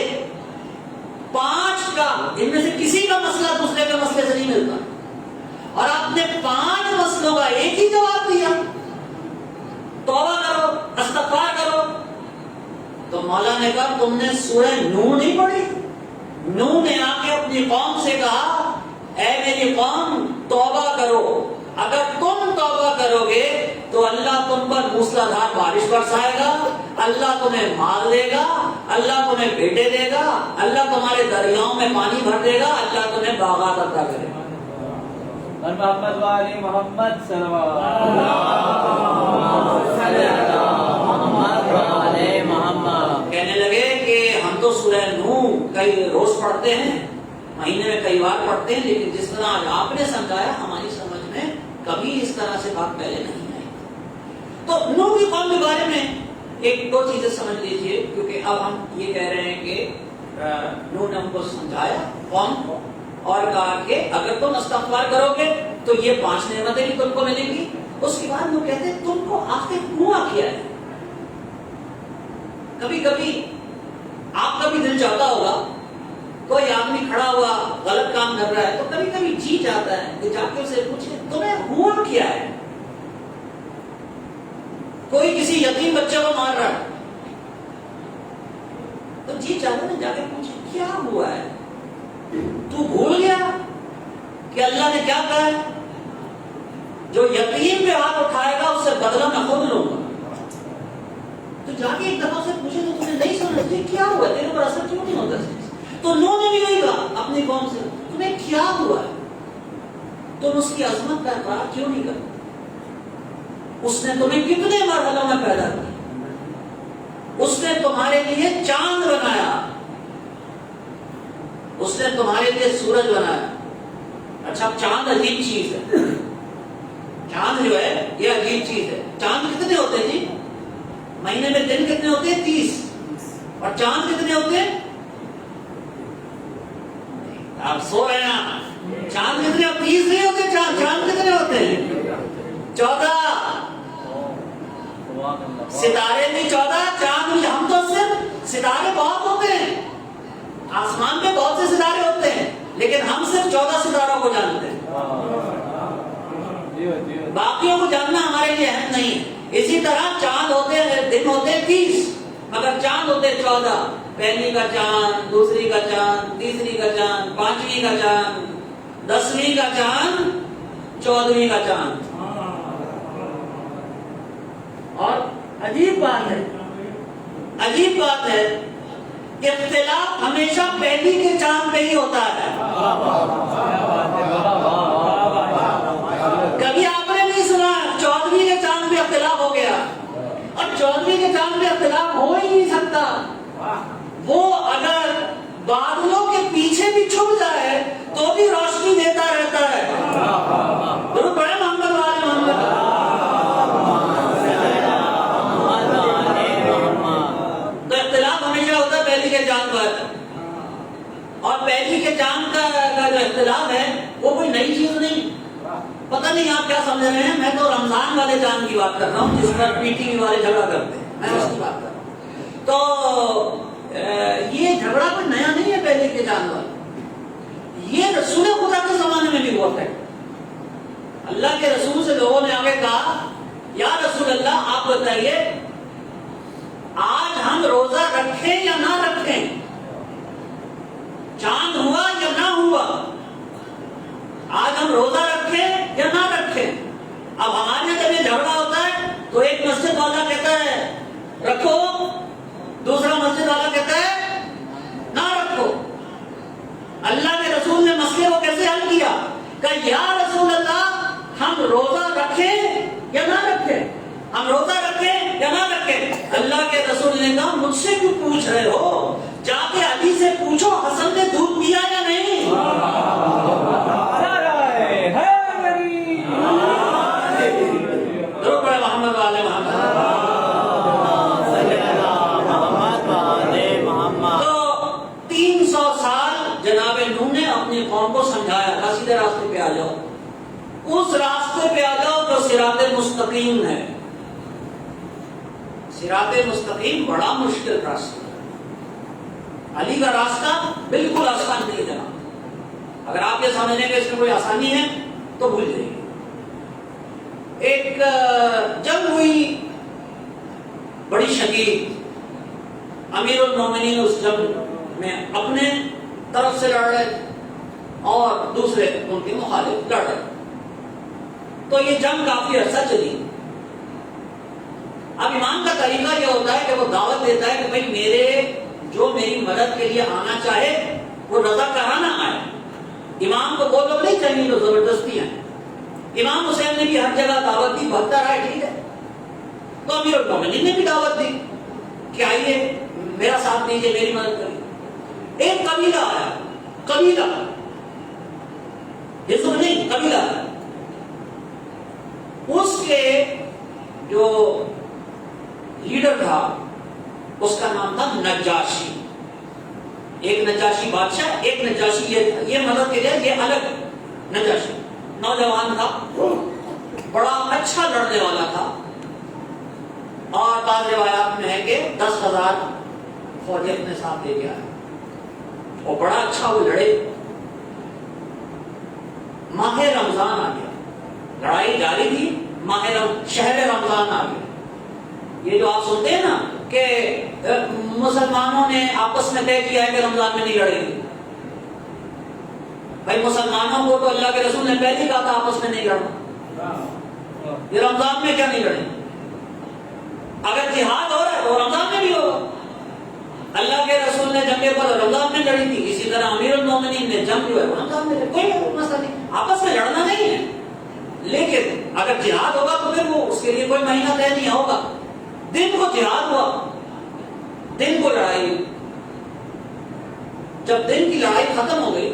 5 کا ان میں سے کسی کا مسئلہ دوسرے کے مسئلے سے نہیں ملتا، اور آپ نے 5 مسئلوں کا ایک ہی جواب دیا، توبہ کرو، استغفار کرو۔ تو مولا نے کہا تم نے سورہ نوح نہیں پڑھی؟ نوح نے آ کے اپنی قوم سے کہا اے میری قوم توبہ کرو، اگر تم توبہ کرو گے تو اللہ تم پر موسلادھار بارش برسائے گا، اللہ تمہیں مار دے گا، اللہ تمہیں بیٹے دے گا، اللہ تمہارے دریاؤں میں پانی بھر دے گا، اللہ تمہیں باغات عطا کرے گا۔ اور محمد والی محمد صلی اللہ علیہ محمد۔ کہنے لگے کہ ہم تو سورہ نوح کئی روز پڑھتے ہیں، مہینے میں کئی بار پڑھتے ہیں، لیکن جس طرح آج آپ نے سمجھایا ہماری سمجھ میں کبھی اس طرح سے بات پہلے نہیں آئی۔ تو نوح کی قوم کے بارے میں 1-2 چیزیں سمجھ لیجئے، کیونکہ اب ہم یہ کہہ رہے ہیں کہ نوح نے ہم کو سمجھایا قوم کو اور کہا کہ اگر تم استغفار کرو گے تو یہ 5 نعمتیں بھی تم کو ملیں گی۔ اس کے بعد وہ کہتے ہیں تم کو آخر کنواں کیا ہے؟ کبھی کبھی آپ کا بھی دل چاہتا ہوگا، کوئی آدمی کھڑا ہوا غلط کام کر رہا ہے تو کبھی کبھی جی چاہتا ہے کہ جا کے اسے پوچھے تمہیں ہوا کیا ہے؟ کوئی کسی یتیم بچے کو مار رہا ہے تو جی چاہتا ہے جا کے پوچھے کیا ہوا ہے؟ تو بھول گیا کہ اللہ نے کیا کہا ہے؟ جو یتیم پہ ہاتھ اٹھائے گا اس سے بدلہ میں خود لوں گا۔ تو جا کے ایک دفعہ سے پوچھے تو تمہیں نہیں سمجھتے کیا ہوا ہے، تیرے پر اثر کیوں نہیں ہوتا؟ تو نوح نے بھی نہیں کہا اپنی قوم سے تمہیں کیا ہوا ہے، تم اس کی عظمت کا اقرار کیوں نہیں کرتے؟ اس نے تمہیں کتنے مرحلوں میں پیدا کیا، اس نے تمہارے لیے چاند بنایا، اس نے تمہارے لیے سورج بنایا۔ اچھا چاند عجیب چیز ہے، چاند جو ہے یہ عجیب چیز ہے۔ چاند کتنے ہوتے ہیں جی؟ مہینے میں دن کتنے ہوتے ہیں؟ 30۔ اور چاند کتنے ہوتے ہیں؟ آپ سو رہے ہیں، چاند کتنے؟ 30 نہیں ہوتے، چاند کتنے ہوتے ہیں؟ 14۔ ستارے بھی 14، چاند بھی۔ ہم تو صرف ستارے بہت ہوتے ہیں، آسمان میں بہت سے ستارے ہوتے ہیں، لیکن ہم صرف 14 ستاروں کو جانتے ہیں۔ باقیوں کو جاننا ہمارے لیے اہم نہیں ہے. اسی طرح چاند ہوتے ہیں، دن ہوتے ہیں 30 مگر چاند ہوتے 14. پہلی کا چاند، دوسری کا چاند، تیسری کا چاند، پانچویں کا چاند، 10ویں کا چاند، 14ویں کا چاند. اور عجیب بات ہے اختلاف ہمیشہ پہلی کے چاند پہ ہی ہوتا ہے. کبھی آپ نے نہیں سنا 14ویں کے چاند پہ اختلاف ہو گیا، اور 14ویں کے چاند پہ اختلاف ہو ہی نہیں سکتا. وہ اگر بادلوں کے پیچھے بھی چھپ جائے تو بھی روشنی دیتا رہتا ہے. درود پڑھیں محمد والے محمد. تو اختلاف ہمیشہ ہوتا ہے پہلی کے چاند پر. اور پہلی کے چاند کا جو اختلاف ہے وہ کوئی نئی چیز نہیں. پتہ نہیں آپ کیا سمجھ رہے ہیں، میں تو رمضان والے چاند کی بات کر رہا ہوں جس پر پی ٹی وی والے جھگڑا کرتے ہیں، میں اس کی بات کر رہا ہوں. تو یہ جھگڑا کوئی نیا نہیں ہے پہلے کے چاند والا. یہ رسول خدا کے زمانے میں بھی ہوا ہے. اللہ کے رسول سے لوگوں نے آگے کہا یا رسول اللہ آپ بتائیے آج ہم روزہ رکھیں یا نہ رکھیں، چاند ہوا یا نہ ہوا، آج ہم روزہ رکھیں یا نہ رکھیں. اب ہمارے جب یہ جھگڑا ہوتا ہے تو ایک مسجد والا کہتا ہے رکھو، دوسرا مسجد والا کہتا ہے نہ رکھو. اللہ کے رسول نے مسئلے کو کیسے حل کیا؟ کہ یا رسول اللہ ہم روزہ رکھیں یا نہ رکھیں، ہم روزہ رکھیں یا نہ رکھیں. اللہ کے رسول نے کہا مجھ سے کیوں پوچھ رہے ہو، جا کے علی سے پوچھو حسن نے دودھ پیا یا نہیں. درود پڑھیں محمد والے محمد. تو 300 سال جناب نوح نے اپنی قوم کو سمجھایا تھا سیدھے راستے پہ آ جاؤ، اس راستے پہ آ جاؤ جو صراط مستقیم ہے. صراط مستقیم بڑا مشکل راستہ ہے. علی کا راستہ بالکل آسان نہیں جناب. اگر آپ یہ سمجھیں کہ اس میں کوئی آسانی ہے تو بھول جائیے. ایک جنگ ہوئی بڑی شدید، امیر المومنین اس جنگ میں اپنے طرف سے لڑ رہے اور دوسرے ان کے مخالف لڑ رہے. تو یہ جنگ کافی عرصہ چلی. اب امام کا طریقہ یہ ہوتا ہے کہ وہ دعوت دیتا ہے کہ بھائی میری مدد کے لیے آنا چاہے وہ رضا کرانا آئے. امام کو وہ لوگ نہیں چاہیے جو زبردستی ہیں. امام حسین نے بھی ہر جگہ دعوت دی، 72 آئے ٹھیک ہے. تو امیر المومنین نے بھی دعوت دی کہ آئیے میرا ساتھ دیجیے، میری مدد کریے. ایک قبیلہ آیا، قبیلہ حزب نہیں قبیلہ. اس کے جو لیڈر تھا اس کا نام تھا نجاشی. ایک نجاشی بادشاہ، ایک نجاشی یہ مدد کے لیے یہ الگ. نجاشی نوجوان تھا، بڑا اچھا لڑنے والا تھا، اور بعض روایات میں ہے کہ 10,000 فوجی اپنے ساتھ لے کے آئے اور بڑا اچھا وہ لڑے. ماہ رمضان آ گیا، لڑائی جاری تھی، شہر رمضان آ گیا. یہ جو آپ سنتے ہیں نا کہ مسلمانوں نے آپس میں طے کیا ہے کہ رمضان میں نہیں لڑیں گے. بھائی مسلمانوں کو تو اللہ کے رسول نے پہلے ہی کہا تھا آپس میں نہیں لڑنا، یہ رمضان میں کیا نہیں لڑیں. اگر جہاد ہو رہا ہے تو رمضان میں بھی ہوگا. اللہ کے رسول نے جنگ بدر رمضان میں لڑی تھی، اسی طرح امیر المومنین نے جنگ جو ہے رمضان میں لڑی. کوئی مسئلہ نہیں، آپس میں لڑنا نہیں ہے. لیکن اگر جہاد ہوگا تو پھر وہ اس کے لیے کوئی مہینہ طے نہیں ہوگا. دن کو جہاد ہوا، دن کو لڑائی. جب دن کی لڑائی ختم ہو گئی،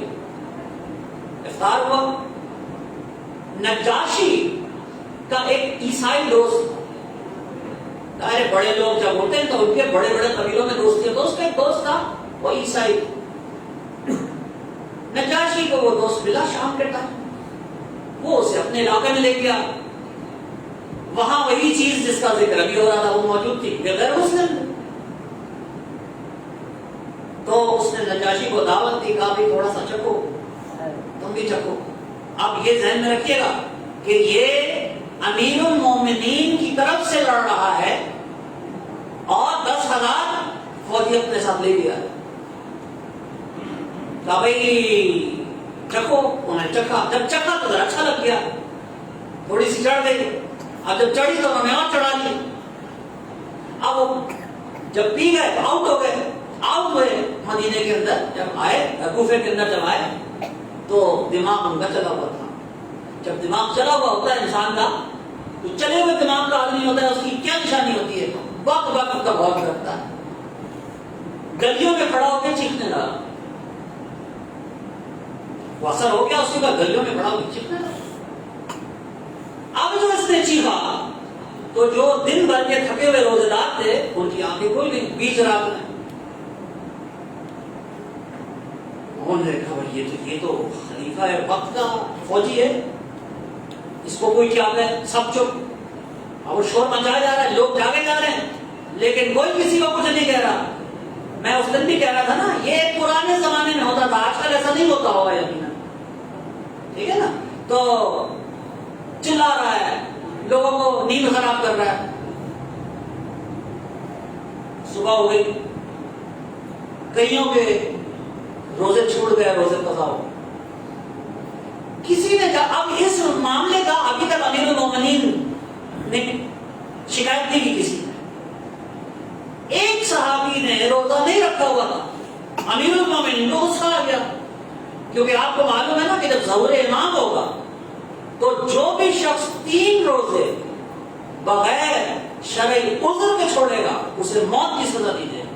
افطار ہوا. نجاشی کا ایک عیسائی دوست، ارے بڑے لوگ جب ہوتے ہیں تو ان کے بڑے بڑے قبیلوں میں دوستی ہے، تو اس کا ایک دوست تھا وہ عیسائی. نجاشی کو وہ دوست ملا شام کے ٹائم، وہ اسے اپنے علاقے میں لے گیا. وہاں وہی چیز جس کا ذکر ابھی ہو رہا تھا وہ موجود تھی، غیر مسلم. تو اس نے نجاشی کو دعوت دی، کہا بھی تھوڑا سا چکھو، تم بھی چکھو. اب یہ ذہن میں رکھیے گا کہ یہ امیر المومنین کی طرف سے لڑ رہا ہے اور 10,000 فوجی اپنے ساتھ لے لیا. کہا بھائی چکھو. انہیں چکھا. جب چکھا تو ذرا اچھا لگ گیا, تھوڑی سی چڑھ گئی. اب جب چڑھی تو انہوں نے اور چڑھا لی. اب وہ جب پی گئے تو آؤٹ ہو گئے. آؤٹ ہوئے مدینے کے اندر جب آئے, کوفے کے اندر جب آئے تو دماغ ان کا چلا ہوا تھا. جب دماغ چلا ہوا ہوتا ہے انسان کا, تو چلے ہوئے دماغ کا آدمی ہوتا ہے, اس کی کیا نشانی ہوتی ہے؟ وقت وقت کا بہت رکھتا ہے. گلیوں میں کھڑا ہو کے چیخنے لگا. وہ اثر ہو گیا اسی کا, گلیوں میں کھڑا ہو کے چیخنے لگا. اب جو اس نے چیخا تو جو دن بھر کے تھکے ہوئے روزے دار تھے ان کی آنکھیں کھل گئی بیچ رات میں. انہوں نے کہا یہ تو خلیفہ ہے, وقت کا فوجی ہے, اس کو کوئی کیا ہے؟ سب چپ. اب وہ شور مچایا جا رہا ہے, لوگ جاگے جا رہے ہیں, لیکن کوئی کسی کو کچھ نہیں کہہ رہا. میں اس دن بھی کہہ رہا تھا نا, یہ پرانے زمانے میں ہوتا تھا, آج کل ایسا نہیں ہوتا ہوگا یقینا. ٹھیک ہے نا. تو چلا رہا ہے, لوگوں کو نیند خراب کر رہا ہے. صبح ہو گئی, کئیوں کے روزے چھوڑ گئے, روزے قضا ہو. کسی نے اب اس معاملے کا ابھی تک امیر المومنین نے شکایت نہیں کی کسی نے. ایک صحابی نے روزہ نہیں رکھا ہوا تھا, امیر المومنین کو غصہ آ گیا, کیونکہ آپ کو معلوم ہے نا کہ جب ظہور امام ہوگا تو جو بھی شخص 3 روزے بغیر شرعی عذر کے چھوڑے گا اسے موت کی سزا دی جائے.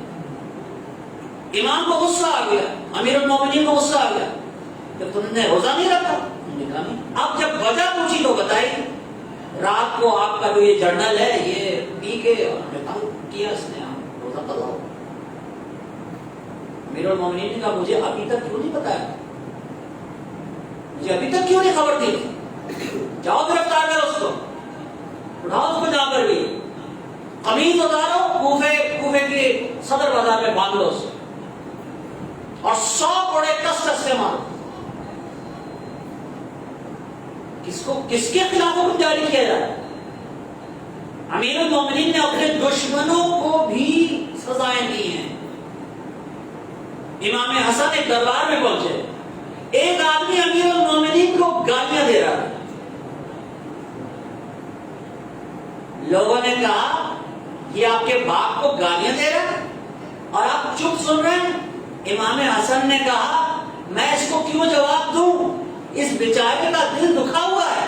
امام کو غصہ آ گیا, امیر المومنین کو غصہ آ گیا کہ تم نے روزہ نہیں رکھا. اب جب وجہ پوچھی تو بتائی, رات کو آپ کا جو یہ جرنل ہے یہ پی کے کیا اس نے روزہ قضا ہو. امیر المومنین نے کہا مجھے ابھی تک کیوں نہیں بتایا, مجھے ابھی تک کیوں نہیں خبر دی؟ جاؤ گرفتار کرو اس کو, اٹھاؤ اس کو جہاں پر بھی, قمیض اتارو, کوفے کے صدر بازار میں باندھ لو اس کو, اور 100 کوڑے کس کس سے مارو. کس کے خلاف حکم جاری کیا جائے؟ امیر المومنین نے اپنے دشمنوں کو بھی سزائیں دی ہیں. امام حسن ایک دربار میں پہنچے, ایک آدمی امیر المومنین کو گالیاں دے رہا ہے. لوگوں نے کہا یہ آپ کے باپ کو گالیاں دے رہا ہے اور آپ چپ سن رہے ہیں. امام حسن نے کہا میں اس کو کیوں جواب دوں, اس بیچارے کا دل دکھا ہوا ہے.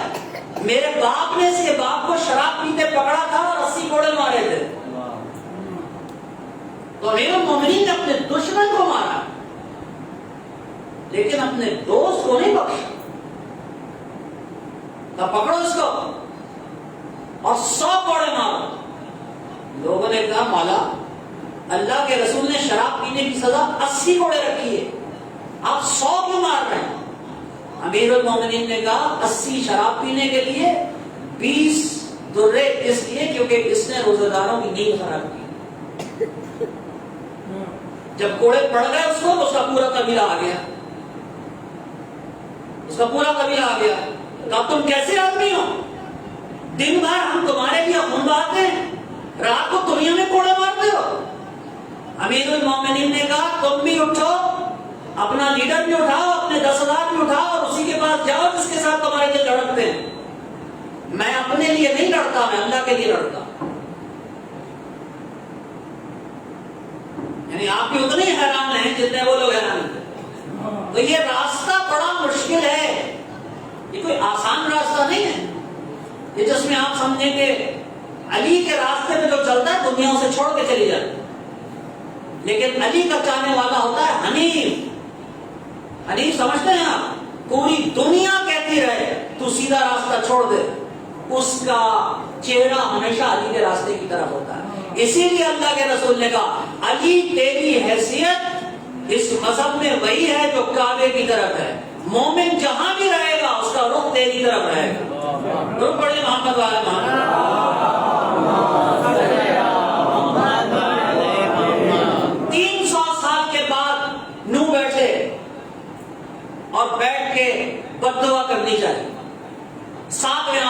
میرے باپ نے اس کے باپ کو شراب پیتے پکڑا تھا اور 80 کوڑے مارے تھے. تو امیر المومنین نے اپنے دشمن کو مارا لیکن اپنے دوست کو نہیں بخشا. تو پکڑو اس کو اور 100 کوڑے مارو. لوگوں نے کہا مولا اللہ کے رسول نے شراب پینے کی سزا 80 کوڑے رکھی ہے, آپ 100 کیوں مار رہے ہیں؟ امیر المومنین نے کہا 80 شراب پینے کے لیے, 20 درے اس لیے کیونکہ اس نے روزہ داروں کی نیند خراب کی. جب کوڑے پڑ گئے اس کو, اس کا پورا قبیلہ آ گیا, اس کا پورا قبیلہ آ گیا. کہا تم کیسے آدمی ہو, دن بھر ہم تمہارے لیے خون بہاتے ہیں, رات کو تم ہمیں کوڑے مارتے ہو. امیر المومنین نے کہا تم بھی اٹھو, اپنا لیڈر بھی اٹھاؤ, اپنے 10,000 بھی اٹھاؤ اور اسی کے پاس جاؤ جس کے ساتھ تمہارے لیے لڑتے ہیں. میں اپنے لیے نہیں لڑتا, میں اللہ کے لیے لڑتا. یعنی آپ بھی اتنے حیران ہیں جتنے وہ لوگ حیران ہیں. تو یہ راستہ بڑا مشکل ہے, یہ کوئی آسان راستہ نہیں ہے. یہ جس میں آپ سمجھیں کہ علی کے راستے میں جو چلتا ہے دنیا اسے چھوڑ کے چلی جاتی, لیکن علی کا چاہنے والا ہوتا ہے حنیف. حنیف سمجھتے ہیں آپ, پوری دنیا کہتی رہے تو سیدھا راستہ چھوڑ دے, اس کا چہرہ ہمیشہ علی کے راستے کی طرف ہوتا ہے. اسی لیے اللہ کے رسول نے کہا علی تیری حیثیت اس مذہب میں وہی ہے جو کعبے کی طرف ہے, مومن جہاں بھی رہے گا اس کا رخ تیری طرف رہے گا. رخ پڑھے محمد والے محمد. 300 سال کے بعد نو بیٹھے اور بیٹھ کے بد دعا کرنی چاہیے. 7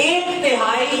1/3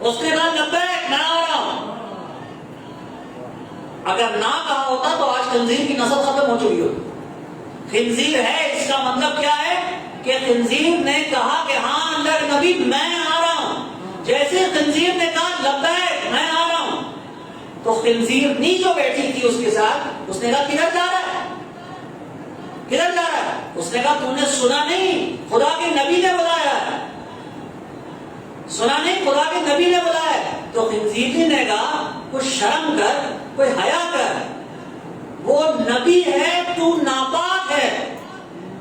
اس نے کہا لبیک میں آ رہا ہوں. اگر نہ کہا ہوتا تو آج خنزیر کی نسل ختم ہو چکی ہوتی. خنزیر ہے اس کا مطلب کیا ہے کہ خنزیر نے کہا کہ ہاں اللہ کے نبی میں آ رہا ہوں. جیسے خنزیر نے کہا لبیک میں آ رہا ہوں تو خنزیرنی جو بیٹھی تھی اس کے ساتھ اس نے کہا کدھر جا رہا ہے کدھر جا رہا ہے. اس نے کہا تو نے سنا نہیں خدا کے نبی نے بلایا ہے. سنا نہیں خدا کے نبی نے بلایا ہے. تو خنزیر نے کہا کچھ شرم کر کوئی حیا کر. وہ نبی ہے تو ناپاک ہے.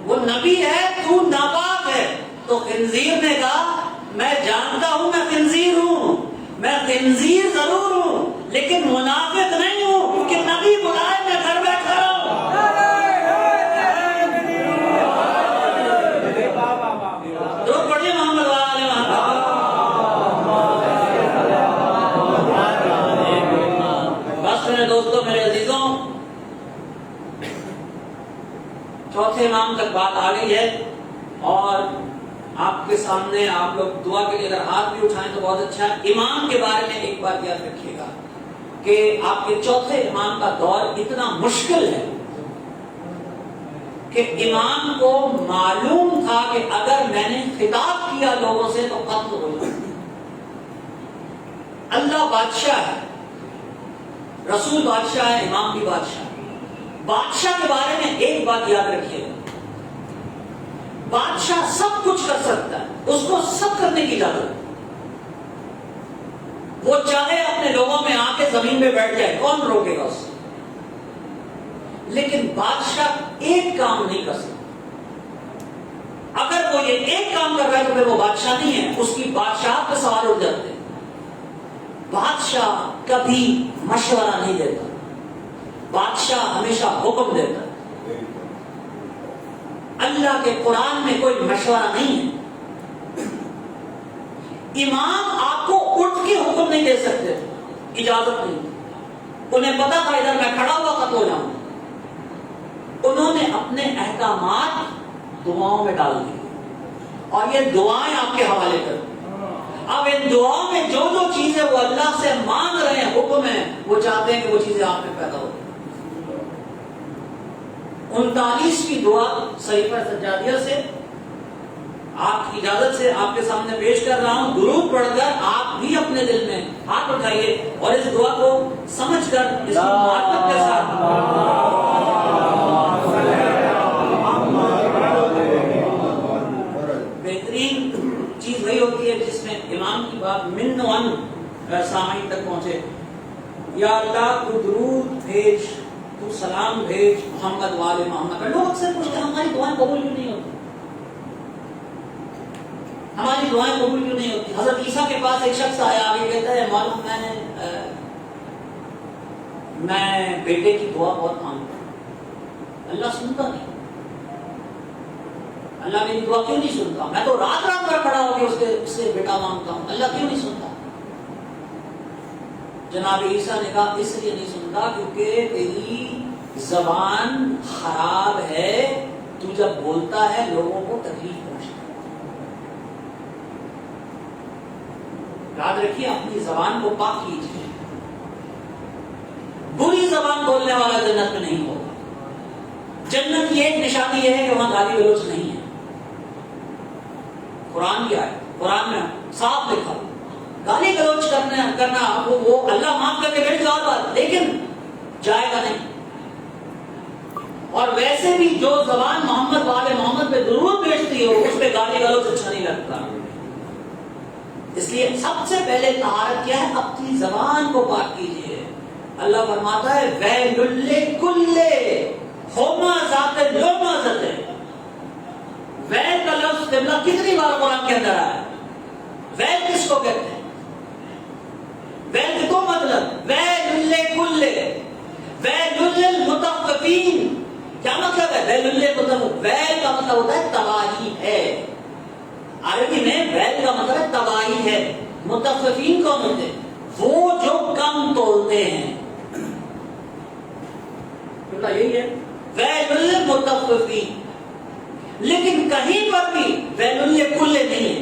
وہ نبی ہے تو ناپاک ہے. تو خنزیر نے کہا میں جانتا ہوں میں خنزیر ہوں. میں خنزیر ضرور ہوں لیکن منافق نہیں ہوں کہ نبی بلائے میں گھر بیٹھا ہوں. درود پڑھیے محمد والے محمد. بس میرے دوستوں میرے عزیزوں چوتھے امام تک بات آ گئی ہے اور آپ کے سامنے آپ لوگ دعا کے لیے اگر ہاتھ بھی اٹھائیں تو بہت اچھا ہے. امام کے بارے میں ایک بات یاد رکھیے گا کہ آپ کے چوتھے امام کا دور اتنا مشکل ہے کہ امام کو معلوم تھا کہ اگر میں نے خطاب کیا لوگوں سے تو قتل ہو جائے. اللہ بادشاہ ہے, رسول بادشاہ ہے, امام بھی بادشاہ ہے. بادشاہ کے بارے میں ایک بات یاد رکھیے گا, بادشاہ سب کچھ کر سکتا ہے, اس کو سب کرنے کی اجازت ہے. وہ چاہے اپنے لوگوں میں آ کے زمین پہ بیٹھ جائے, کون روکے گا اسے؟ لیکن بادشاہ ایک کام نہیں کر سکتا. اگر وہ یہ ایک کام کر رہا ہے تو پھر وہ بادشاہ نہیں ہے, اس کی بادشاہ پہ سوال اٹھ جاتے ہیں. بادشاہ کبھی مشورہ نہیں دیتا, بادشاہ ہمیشہ حکم دیتا ہے. اللہ کے قرآن میں کوئی مشورہ نہیں ہے. امام آپ کو اٹھ کے حکم نہیں دے سکتے, اجازت نہیں. انہیں پتا تھا ادھر میں کھڑا ہوا قتل ہو جاؤں. انہوں نے اپنے احکامات دعاؤں میں ڈال دیے اور یہ دعائیں آپ کے حوالے کر. اب ان دعاؤں میں جو جو چیزیں وہ اللہ سے مانگ رہے ہیں, حکم ہے, وہ چاہتے ہیں کہ وہ چیزیں آپ میں پیدا ہو. 39ویں دعا صحیفہ سجادیہ سے آپ کی اجازت سے آپ کے سامنے پیش کر رہا ہوں. درود پڑھ کر آپ بھی اپنے دل میں ہاتھ اٹھائیے اور اس دعا کو سمجھ کر اس کی معرفت کے ساتھ بہترین چیز وہی ہوتی ہے جس میں امام کی بات من و ان سامعین تک پہنچے. یا اللہ تو درود بھیج, تو سلام بھیج محمد والے محمد. لوگ اکثر پوچھتے ہیں ہماری دعائیں قبول کیوں نہیں ہوتی, ہماری دعائیں قبول کیوں نہیں ہوتی. حضرت عیسیٰ کے پاس ایک شخص آیا, آگے کہتا ہے معلوم میں بیٹے کی دعا بہت مانگتا ہوں, اللہ سنتا نہیں. اللہ میری دعا کیوں نہیں سنتا؟ میں تو رات رات پر کھڑا ہو کے اس سے بیٹا مانگتا ہوں, اللہ کیوں نہیں سنتا؟ جناب عیسیٰ نے کہا اس لیے نہیں سنتا کیونکہ تیری زبان خراب ہے, تو جب بولتا ہے لوگوں کو تکلیف پہنچتا ہے. یاد رکھیے اپنی زبان کو پاک کیجیے. بری زبان بولنے والا جنت میں نہیں ہوگا. جنت کی ایک نشانی یہ ہے کہ وہاں گالی گلوچ نہیں ہے. قرآن کی آیت, قرآن میں صاف لکھا, گالی گلوچ کرنا وہ اللہ معاف کر کے بیٹھ جائے بات, لیکن جائے گا نہیں. اور ویسے بھی جو زبان محمد والے محمد پہ درود بھیجتی ہو اس پہ گالی گلوچ اچھا نہیں لگتا. اس لیے سب سے پہلے طہارت کیا ہے؟ اپنی زبان کو پاک کیجیے. اللہ فرماتا ہے ویل لکل ہمزۃ لمزۃ. ویل کا لفظ قبلہ کتنی بار قرآن کے اندر آیا ہے؟ ویل کس کو کہتے ہیں؟ ویل کے دو مطلب, ویل لکل, ویل للمطففین. کیا مطلب ہے ویل للمطففین؟ ویل کا مطلب ہوتا ہے تباہی ہے. عربی میں ویل کا مطلب ہے تباہی ہے. مطففین کون ہوتے ہیں؟ وہ جو کم تولتے ہیں. یہی ہے ویل للمطففین. لیکن کہیں پر بھی ویل لکل نہیں ہے.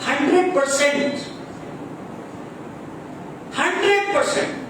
100%, 100%,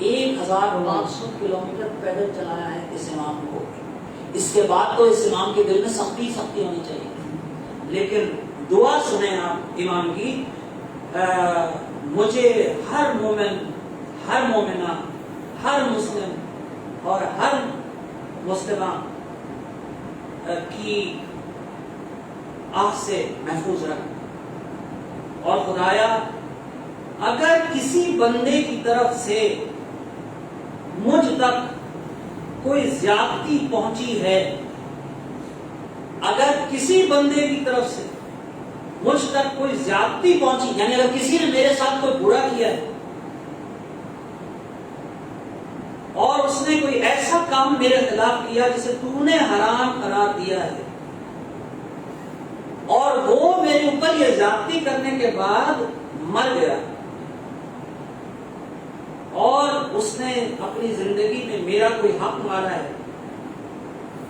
1500 کلومیٹر پیدل چلایا ہے اس امام کو. اس کے بعد تو اس امام کے دل میں سختی ہونی چاہیے. لیکن دعا سنیں آپ امام کی، مجھے ہر مومن، ہر مومنہ، ہر مسلم اور ہر مسلمہ کی آہ سے محفوظ رکھ. اور خدایا اگر کسی بندے کی طرف سے مجھ تک کوئی زیادتی پہنچی ہے، اگر کسی بندے کی طرف سے مجھ تک کوئی زیادتی پہنچی، یعنی اگر کسی نے میرے ساتھ کوئی برا کیا ہے اور اس نے کوئی ایسا کام میرے خلاف کیا جسے تو نے حرام قرار دیا ہے، اور وہ میرے اوپر یہ زیادتی کرنے کے بعد مر گیا، اور اس نے اپنی زندگی میں میرا کوئی حق مارا ہے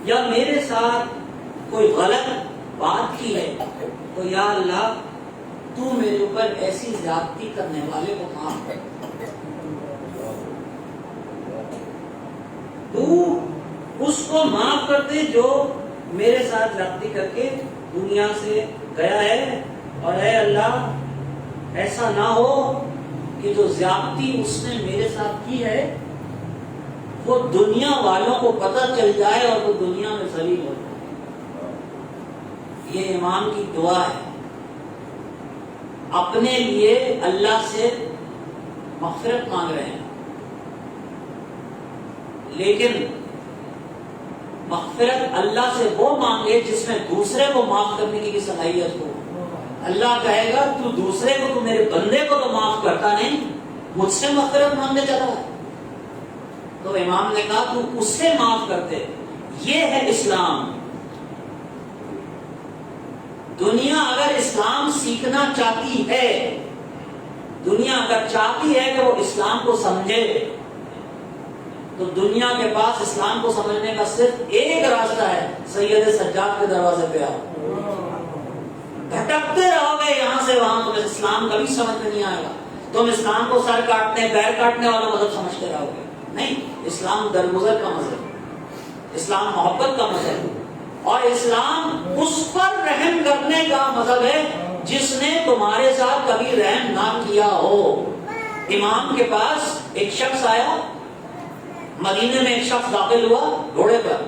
یا میرے ساتھ کوئی غلط بات کی ہے، تو یا اللہ تو میرے اوپر ایسی زیادتی کرنے والے کو معاف کر. تو اس کو معاف کر دے جو میرے ساتھ زیادتی کر کے دنیا سے گیا ہے. اور اے اللہ ایسا نہ ہو کہ جو زیادتی اس نے میرے ساتھ کی ہے وہ دنیا والوں کو پتہ چل جائے اور وہ دنیا میں ذلیل ہو جائے. یہ امام کی دعا ہے. اپنے لیے اللہ سے مغفرت مانگ رہے ہیں، لیکن مغفرت اللہ سے وہ مانگے جس میں دوسرے کو معاف کرنے کی صلاحیت ہو. اللہ کہے گا تو دوسرے کو، تو میرے بندے کو تو معاف کرتا نہیں، مجھ سے مغفرت مانگنے چلا ہے. تو امام نے کہا تو اس سے معاف کرتے. یہ ہے اسلام. دنیا اگر اسلام سیکھنا چاہتی ہے، دنیا اگر چاہتی ہے کہ وہ اسلام کو سمجھے، تو دنیا کے پاس اسلام کو سمجھنے کا صرف ایک راستہ ہے، سید سجاد کے دروازے پہ آؤ. بھٹکتے رہو گے یہاں سے وہاں، تمہیں اسلام کبھی سمجھ میں نہیں آئے گا. تم اسلام کو سر کاٹنے، پیر کاٹنے والا مذہب سمجھتے رہو گے. نہیں، اسلام درگزر کا مذہب، اسلام محبت کا مذہب، اور اسلام اس پر رحم کرنے کا مذہب ہے جس نے تمہارے ساتھ کبھی رحم نہ کیا ہو. امام کے پاس ایک شخص آیا، مدینے میں ایک شخص داخل ہوا گھوڑے پر.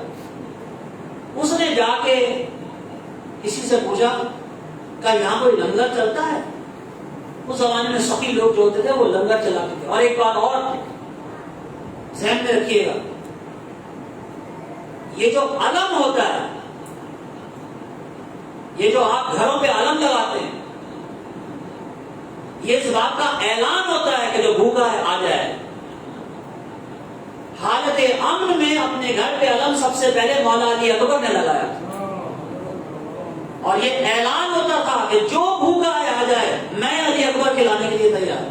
اس نے جا کے کسی سے پوچھا کہ یہاں کوئی لنگر چلتا ہے؟ اس زمانے میں سخی لوگ جو ہوتے تھے وہ لنگر چلاتے تھے. اور ایک بات اور ذہن میں رکھیے گا، یہ جو علم ہوتا ہے، یہ جو آپ گھروں پہ علم لگاتے ہیں، یہ اس بات کا اعلان ہوتا ہے کہ جو بھوکا ہے آ جائے. حالت امن میں اپنے گھر پہ علم سب سے پہلے مولا علی اکبر نے لگایا، اور یہ اعلان ہوتا تھا کہ جو بھوکا ہے آ جائے، میں علی اکبر کھلانے کے لیے تیار.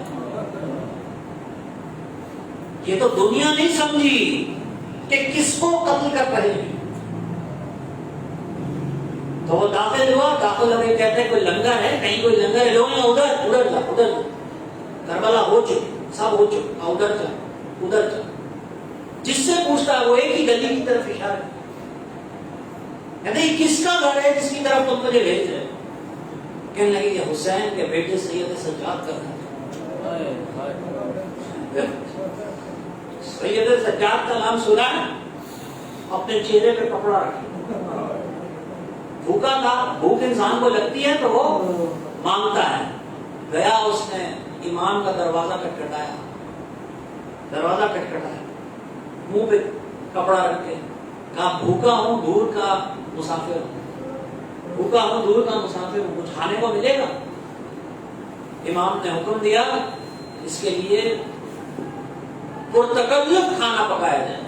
یہ تو دنیا نہیں سمجھی کہ کس کو قتل کر رہے ہیں. تو وہ داخل ہوا، داخل ہو کے کہتے ہیں کوئی لنگر ہے، کہیں کوئی لنگر ہے، لوگ ادھر ادھر جا، ادھر جا، کربلا ہو چکی، سب ہو چکا، ادھر جا ادھر جا. جس سے پوچھتا ہے وہ ایک ہی گلی کی طرف اشارہ کہتے ہیں کس کا گھر ہے جس کی طرف تم مجھے بھیج رہے؟ کہنے لگے یہ حسین کے بیٹے سید سجاد کا گھر. سید سجاد کا نام سنا، اپنے چہرے پہ کپڑا رکھا، بھوکا تھا. بھوک انسان کو لگتی ہے تو وہ مانگتا ہے. گیا اس نے امام کا دروازہ کٹکھٹایا، دروازہ کٹکھٹایا، منہ پہ کپڑا رکھ کے کہا بھوکا ہوں، دور کا مسافر ہوں، بھوکا ہوں، دور کا مسافر ہوں، کچھ کھانے کو ملے گا؟ امام نے حکم دیا اس کے لیے پرتکلف کھانا پکایا جائے.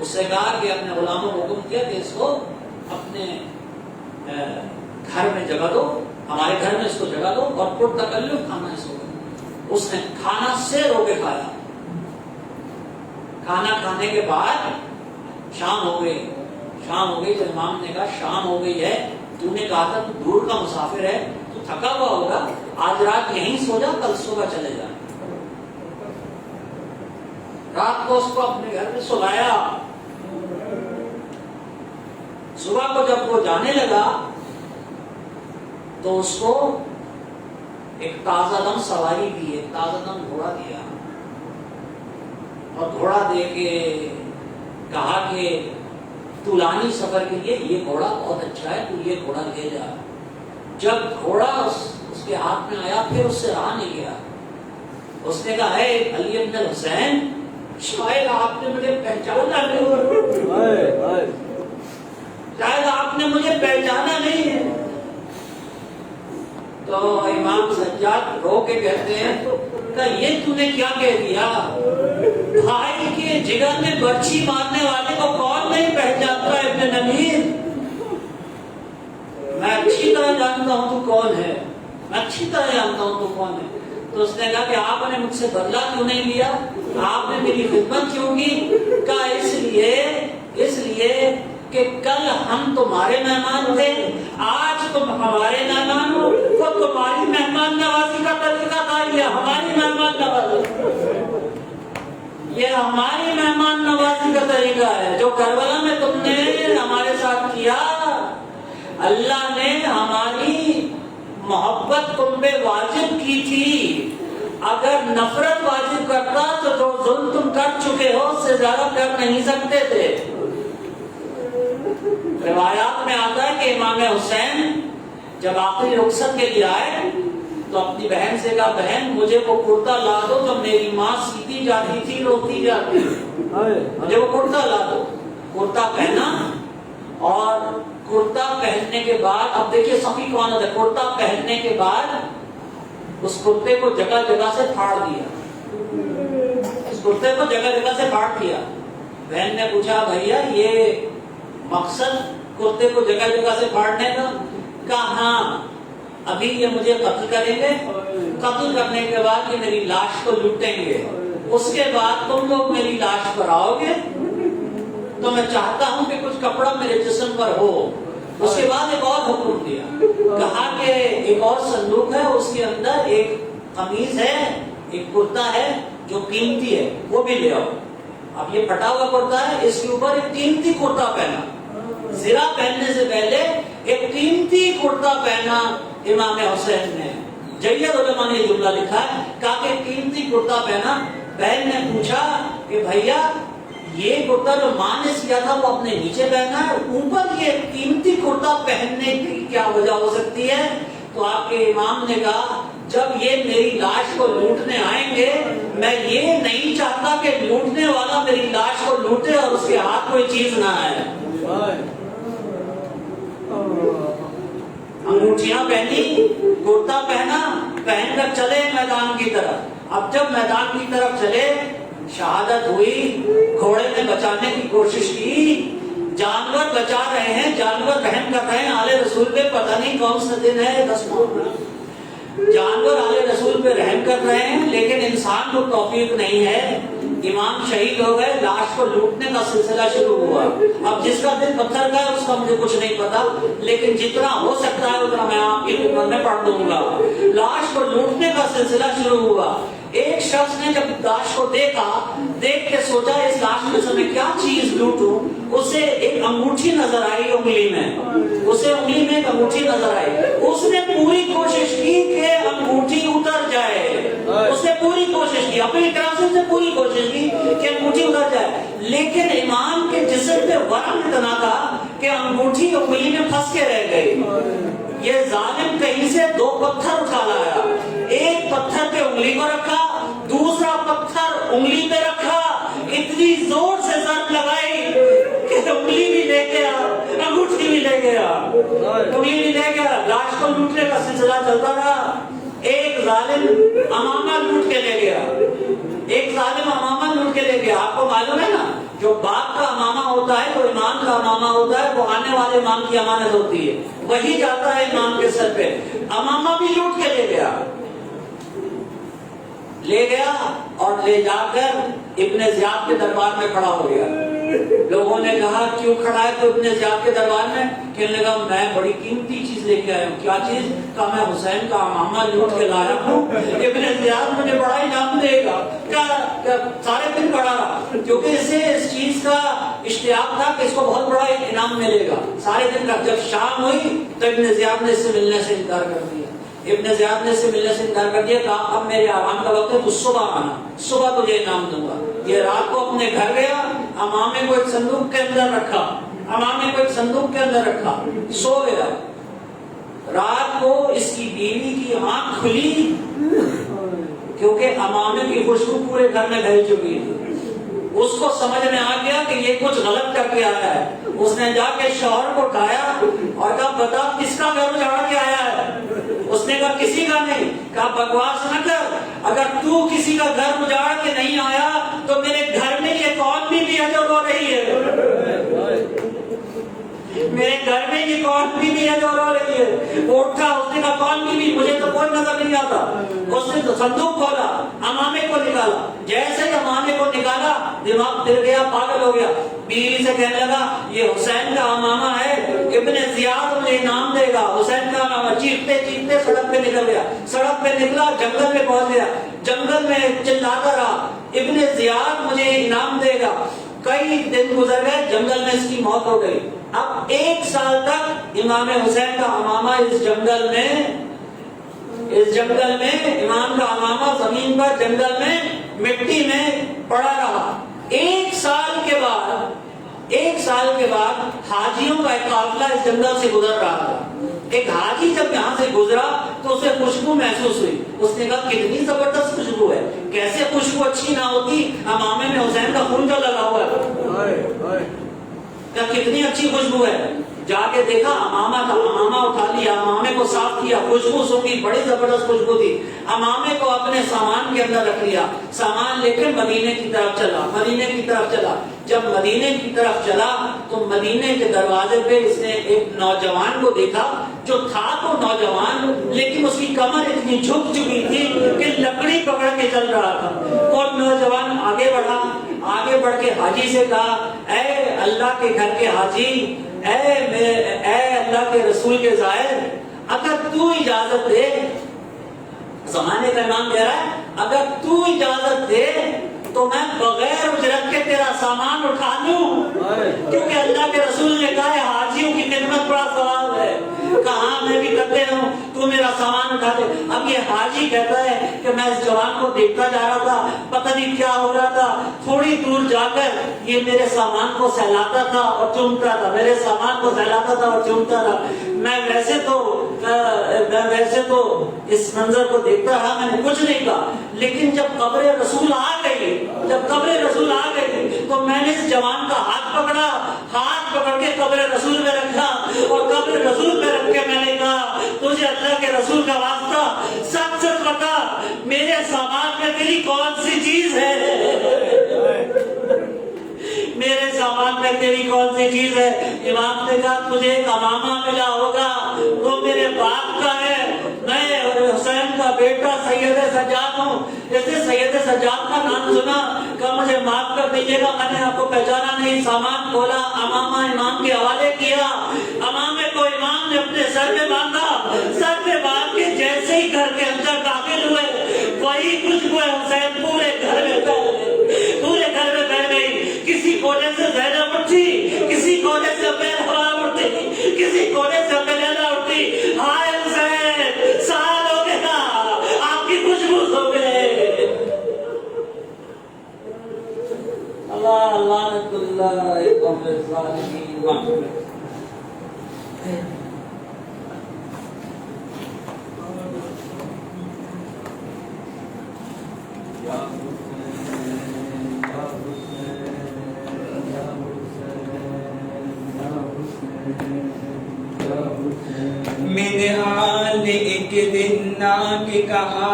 اس سے کہا کہ اپنے غلاموں کو حکم کیا کہ اس کو اپنے گھر میں جگہ دو، ہمارے گھر میں اس کو جگہ دو، اور پرتکلف کھانا اس کو. اس نے کھانا سے رو کے کھایا. کھانا کھانے کے بعد شام ہو گئی. شام ہو گئی تو امام نے کہا شام ہو گئی ہے، تو نے کہا تھا تو دور کا مسافر ہے، تو تھکا ہوا ہوگا، آج رات یہیں سو جا، کل صبح چلے جا. رات کو اس کو اپنے گھر میں سلایا. صبح کو جب وہ جانے لگا تو اس کو ایک تازہ دم سواری دی, ایک تازہ دم گھوڑا دیا, اور گھوڑا دے کے کہا کہ طولانی سفر کے لیے یہ گھوڑا بہت اچھا ہے, تو یہ گھوڑا لے جا. جب گھوڑا اس کے ہاتھ میں آیا پھر اس سے رہا نہیں گیا. اس نے کہا ہے علی ابن الحسین, شاید آپ نے مجھے پہچانا نہیں, شاید آپ نے مجھے پہچانا نہیں ہے. تو امام سجاد رو کے کہتے ہیں کہ یہ تو نے کیا کہہ دیا, بھائی کے جگر میں برچھی مارنے والے کو کون نہیں پہچانتا ابن نمیر, میں اچھی طرح جانتا ہوں تو کون ہے, میں اچھی طرح جانتا ہوں تو کون ہے. تو اس نے کہا کہ آپ نے مجھ سے بدلہ کیوں نہیں لیا, آپ نے میری خدمت کیوں کی؟ کہا اس لیے کہ کل ہم تمہارے مہمان تھے, آج تم ہمارے مہمان ہو. وہ تمہاری مہمان نوازی کا طریقہ تھا, یہ ہماری مہمان نوازی, یہ ہماری مہمان نوازی کا طریقہ ہے. جو کربلا میں تم نے ہمارے ساتھ کیا, اللہ نے ہماری محبت تم پہ واجب کی تھی. اگر نفرت واجب کرتا تو جو ظلم تم کر چکے ہو اس سے زیادہ کر نہیں سکتے تھے. روایات میں آتا ہے کہ امام حسین جب آخری رخصت کے لیے آئے تو اپنی بہن سے کہا, بہن مجھے وہ کرتا لا دو جو میری ماں سیتی جاتی تھی روتی جاتی, مجھے وہ کرتا لا دو. کرتا پہنا, اور کرتا پہننے کے بعد, اب دیکھیے سخی کون ہوتا ہے, کرتا پہننے کے بعد اس کرتے کو جگہ جگہ سے پھاڑ دیا, اس کرتے کو جگہ جگہ سے پھاڑ دیا. بہن نے پوچھا بھیا یہ مقصد کرتے کو جگہ جگہ سے پھاڑنے کا؟ کہا ہاں, ابھی یہ مجھے قتل کریں گے, قتل کرنے کے بعد یہ میری لاش کو لوٹیں گے, اس کے بعد تم لوگ میری لاش پر آؤ گے, تو میں چاہتا ہوں کہ کچھ کپڑا میرے جسم پر ہو. اس کے بعد ایک اور حکم دیا, کہا کہ ایک اور صندوق ہے, اس کے اندر ایک قمیض ہے, ایک کرتا ہے جو قیمتی ہے, وہ بھی لے آؤ. اب یہ پھٹا ہوا کرتا ہے, اس کے اوپر ایک قیمتی کرتا پہنا, زرہ پہننے سے پہلے ایک قیمتی کرتا پہنا امام حسین نے. جید علماء نے جملہ لکھا ہے, کہا کہ قیمتی کرتا پہنا. بہن نے پوچھا کہ بھیا یہ کرتا جو ماں نے سیا تھا وہ اپنے نیچے پہنا ہے, اوپر یہ قیمتی کرتا پہننے کی کیا وجہ ہو سکتی ہے؟ تو آپ کے امام نے کہا جب یہ میری لاش کو لوٹنے آئیں گے, میں یہ نہیں چاہتا کہ لوٹنے والا میری لاش کو لوٹے اور اس کے ہاتھ کوئی چیز نہ آئے. انگوٹھیاں پہنی, کرتا پہنا, پہن کر چلے میدان کی طرف. اب جب میدان کی طرف چلے, شہادت ہوئی, گھوڑے نے بچانے کی کوشش کی, جانور بچا رہے ہیں, جانور رحم کر رہے ہیں آلے رسول پہ, پتہ نہیں کون سا دن ہے, 10 محرم, جانور آلے رسول پہ رحم کر رہے ہیں, لیکن انسان کو توفیق نہیں ہے. امام شہید ہو گئے, لاش کو لوٹنے کا سلسلہ شروع ہوا. اب جس کا دل پتھر کا ہے اس کا مجھے کچھ نہیں پتا, لیکن جتنا ہو سکتا ہے اتنا میں آپ کی خدمت میں پڑھ دوں گا. لاش کو لوٹنے کا سلسلہ شروع ہوا. ایک شخص نے جب لاش کو دیکھا, دیکھ کے سوچا اس لاش میں سے میں کیا چیز لوٹوں. اسے ایک انگوٹھی نظر آئی انگلی میں, اسے انگلی میں ایک انگوٹھی نظر آئی. اس نے پوری کوشش کی کہ انگوٹھی اتر جائے, اس نے پوری کوشش کی, اپنی طرف سے پوری کوشش کی کہ انگوٹھی اتر جائے, لیکن امام کے جسم پہ ورم اتنا تھا کہ انگوٹھی انگلی میں پھنس کے رہ گئی. یہ ظالم کہیں سے 2 پتھر اٹھا لایا, ایک پتھر پہ انگلی کو رکھا, دوسرا پتھر انگلی پہ رکھا, اتنی زور سے ضرب لگائی کہ انگلی بھی لے گیا, انگوٹھی بھی لے گیا, انگلی بھی لے گیا. لاش کو لوٹنے کا سلسلہ چلتا رہا. ایک ظالم امامہ لوٹ کے لے گیا, ایک ظالم امامہ لوٹ کے لے گیا. آپ کو معلوم ہے نا, جو باپ کا امامہ ہوتا ہے, جو امام کا امامہ ہوتا ہے, وہ آنے والے امام کی امانت ہوتی ہے, وہی جاتا ہے امام کے سر پہ. امامہ بھی لوٹ کے لے گیا, اور لے جا کر ابن زیاد کے دربار میں کھڑا ہو گیا. لوگوں نے کہا کیوں کھڑا ہے تو ابن زیاد کے دربار میں؟ کہنے لگا میں بڑی قیمتی چیز لے کے آیا ہوں. کیا چیز؟ کہا میں حسین کا امامہ لوٹ کے لایا ہوں, ابن زیاد مجھے بڑا انعام دے گا. کیا سارے دن کھڑا رہا کیونکہ اسے اس چیز کا اشتیاق تھا کہ اس کو بہت بڑا انعام ملے گا. سارے دن کا جب شام ہوئی تو ابن زیاد نے اس سے ملنے سے انکار کر دیا. ابن زیاد نے اس سے ملنے سے انکار کر دیا. کہا اب میرے آرام کا وقت ہے, تو صبح آنا, صبح تجھے انعام دوں گا. یہ رات کو اپنے گھر گیا, امامے کو ایک صندوق کے اندر رکھا, امامے کو ایک صندوق کے اندر رکھا, سو گیا. رات کو اس کی بیوی کی آنکھ کھلی کیونکہ امامے کی خوشبو پورے گھر میں پھیل چکی تھی. اس کو سمجھ میں آ گیا کہ یہ کچھ غلط کر کے آیا ہے. اس نے جا کے شوہر کو اٹھایا اور کہا بتا کس کا گھر اجاڑ کے آیا ہے؟ اس نے کہا کسی کا نہیں. کہا بکواس نہ کر, اگر تو کسی کا گھر اجاڑ کے نہیں آیا تو میرے گھر میں یہ کون بھی اجڑ ہو رہی ہے, میرے گھر میں یہ کون بھی ہے جو رو رہی ہے. وہ اٹھا, اس نے کہا کون بھی, مجھے تو کوئی نظر نہیں آتا. اس نے صندوق کھولا, امامے کو نکالا. جیسے ہی امامے کو نکالا دماغ پھر گیا, پاگل ہو گیا. بیوی سے کہنے لگا یہ حسین کا امامہ ہے, ابن زیاد مجھے انعام دے گا. حسین کا امامہ چیختے چیختے سڑک پہ نکل گیا. سڑک پہ نکلا, جنگل میں پہنچ گیا. جنگل میں چلاتا رہا ابن زیاد مجھے انعام دے گا. کئی دن گزر گئے, جنگل میں اس کی موت ہو گئی. اب 1 سال تک امام حسین کا امامہ اس جنگل میں امام کا امامہ زمین پر جنگل میں مٹی میں پڑا رہا. 1 سال کے بعد حاجیوں کا ایک قافلہ اس جنگل سے گزر رہا تھا. ایک حاجی جب یہاں سے گزرا تو اسے خوشبو محسوس ہوئی. اس نے کہا کتنی زبردست خوشبو ہے, کیسے خوشبو اچھی نہ ہوتی, امامے میں حسین کا خون جو لگا ہوا ہے, کتنی اچھی خوشبو ہے. جا کے دیکھا, امامہ کا امامہ اٹھا لیا, امامے کو صاف کیا, خوشبو سونگی, بڑی زبردست خوشبو تھی. امامے کو اپنے سامان کے اندر رکھ لیا, سامان لے کے مدینے کی طرف چلا. جب مدینے کی طرف چلا تو مدینے کے دروازے پہ اس نے ایک نوجوان کو دیکھا جو تھا تو نوجوان, لیکن اس کی کمر اتنی جھک چکی تھی کہ لکڑی پکڑ کے چل رہا تھا. اور نوجوان آگے بڑھ کے حاجی سے کہا اے اللہ کے گھر کے حاجی, اے اللہ کے رسول کے زائر, اگر تو اجازت دے, زمانے کا امام کہہ رہا ہے, اگر تو اجازت دے تو میں بغیر اجرت کے تیرا سامان اٹھا لوں, کیونکہ اللہ کے رسول نے کہا ہے حاجیوں کی خدمت بڑا ثواب ہے. کہاں میں بھی کرتے ہوں, تو میرا سامان اٹھا دے. اب یہ حاجی کہتا ہے کہ میں اس جوان کو دیکھتا جا رہا تھا, پتہ نہیں کیا ہو رہا تھا, تھوڑی دور جا کر یہ میرے سامان کو سہلاتا تھا اور چومتا تھا, میرے سامان کو سہلاتا تھا اور چومتا تھا. میں ویسے تو اس منظر کو دیکھتا رہا, میں نے کچھ نہیں کہا. لیکن جب قبر رسول آ گئی تو میں نے اس جوان کا ہاتھ پکڑ کے قبر رسول میں رکھا, اور قبر رسول میں رکھ کے میں نے کہا تجھے اللہ کے رسول کا واسطہ سچ بتا, میرے سامان میں تیری کون سی چیز ہے, میرے سامان میں تیری کون سی چیز ہے. امام نے کہا تجھے ایک امامہ ملا ہوگا, وہ میرے باپ کا ہے, میں حسین کا بیٹا سید سجاد ہوں. اس نے سید سجاد کا نام سنا, کہا مجھے معاف کر دیجیے گا, میں نے آپ کو پہچانا نہیں. سامان کھولا, امامہ امام کے حوالے کیا. امامے کو امام نے اپنے سر میں باندھا, سر میں باندھ کے جیسے ہی گھر کے اندر داخل ہوئے وہی خوشبو حسین پورے گھر میں پھیل گئی. کسی کونے سے زینب اٹھی, کسی کونے سے بہرحوا اٹھی, کسی کونے سے بلیلا اٹھی. ہائے حسین, سال ہو گیا آپ کی خوشبو ہو گئے. اللہ لعنت اللہ قوم الظالمین. منحال ایک دن ناک کہا,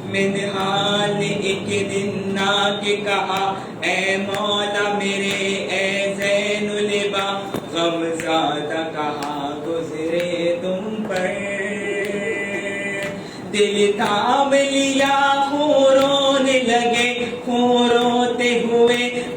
منحال ایک دن ناک کہا, اے مولا میرے اے زین البا, غم زادہ کہا گزرے تم پر, دل تھام لیا خون رونے لگے, خون روتے ہوئے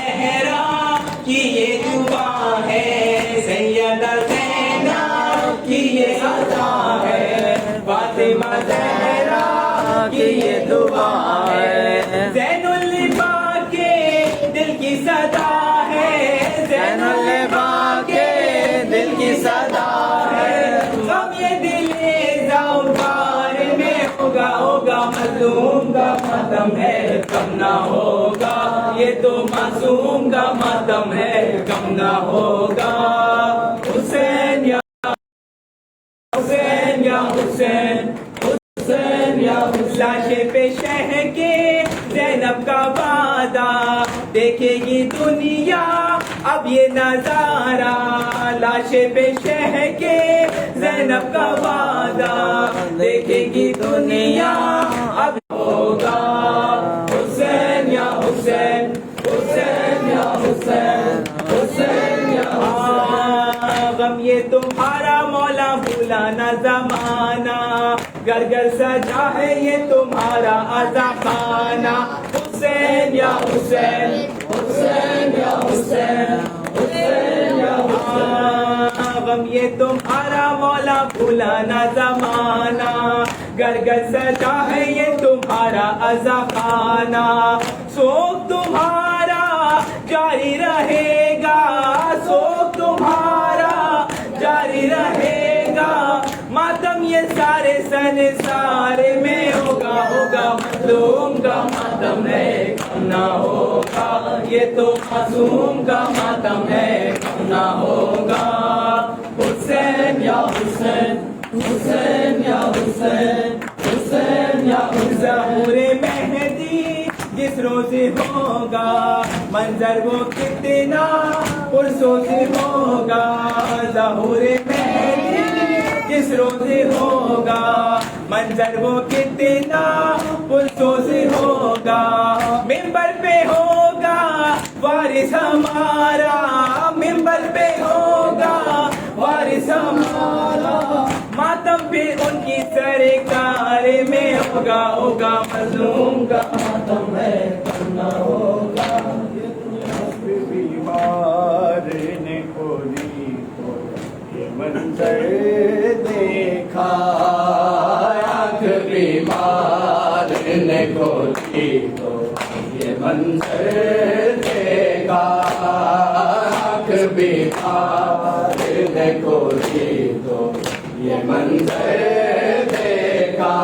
زہرا کی یہ دعا ہے، سیدہ زینب کی یہ عطا ہے، فاطمہ زہرا کی یہ دعا ہے، زین العباد کے دل کی صدا ہے، زین العباد کے دل کی صدا ہے، غم یہ دل زوبار میں ہوگا مظلوم کا ماتم ہے، کم نہ ہوگا، یہ تو معصوم کا ماتم ہے، کم نہ ہوگا، حسین یا حسین یا حسین، حسین یا حسین، لاش پہ شہ کے زینب کا وعدہ، دیکھے گی دنیا اب یہ نظارہ، لاش پہ شہ کے زینب کا وعدہ، دیکھے گی دنیا اب ہوگا، حسین یا حسین، حسین یا حسین، حسین یا حسین، غم یہ تمہارا مولا بھولانا زمانہ، گھر گھر سجا ہے یہ تمہارا عزا خانہ، حسین یا حسین، حسین یا حسین، حسین یا حسین، غم یہ تمہارا مولا بھولانا زمانہ، گھر گھر سجا ہے یہ تمہارا عزا خانہ، سوگ تمہارا جاری رہے گا، سوگ تمہارا جاری رہے گا، ماتم یہ سارے سنسار میں ہوگا مظلوم کا ماتم ہے، کم نہ ہوگا، یہ تو معصوم کا ماتم ہے، کم نہ ہوگا، حسین یا حسین، حسین یا حسین، حسین یا حسین، ظہور مہدی جس روز ہوگا، منظر وہ کتنا پرسوز ہوگا، ظہور مہدی جس روز ہوگا، منظر وہ کتنا پرسوز ہوگا، ممبر پہ ہوگا وارث ہمارا، ممبر پہ ہوگا وارث ہمارا، ماتم پہ ان کی سرکار میں ہوگا مظلوم کا ماتم ہے، کرنا ہوگا، بیمار نے کھولی تو یہ منظر دیکھا، آنکھ بیمار نے کھولی تو یہ منظر دیکھا، آنکھ بیمار نے کھولی تو یہ منظر دیکھا،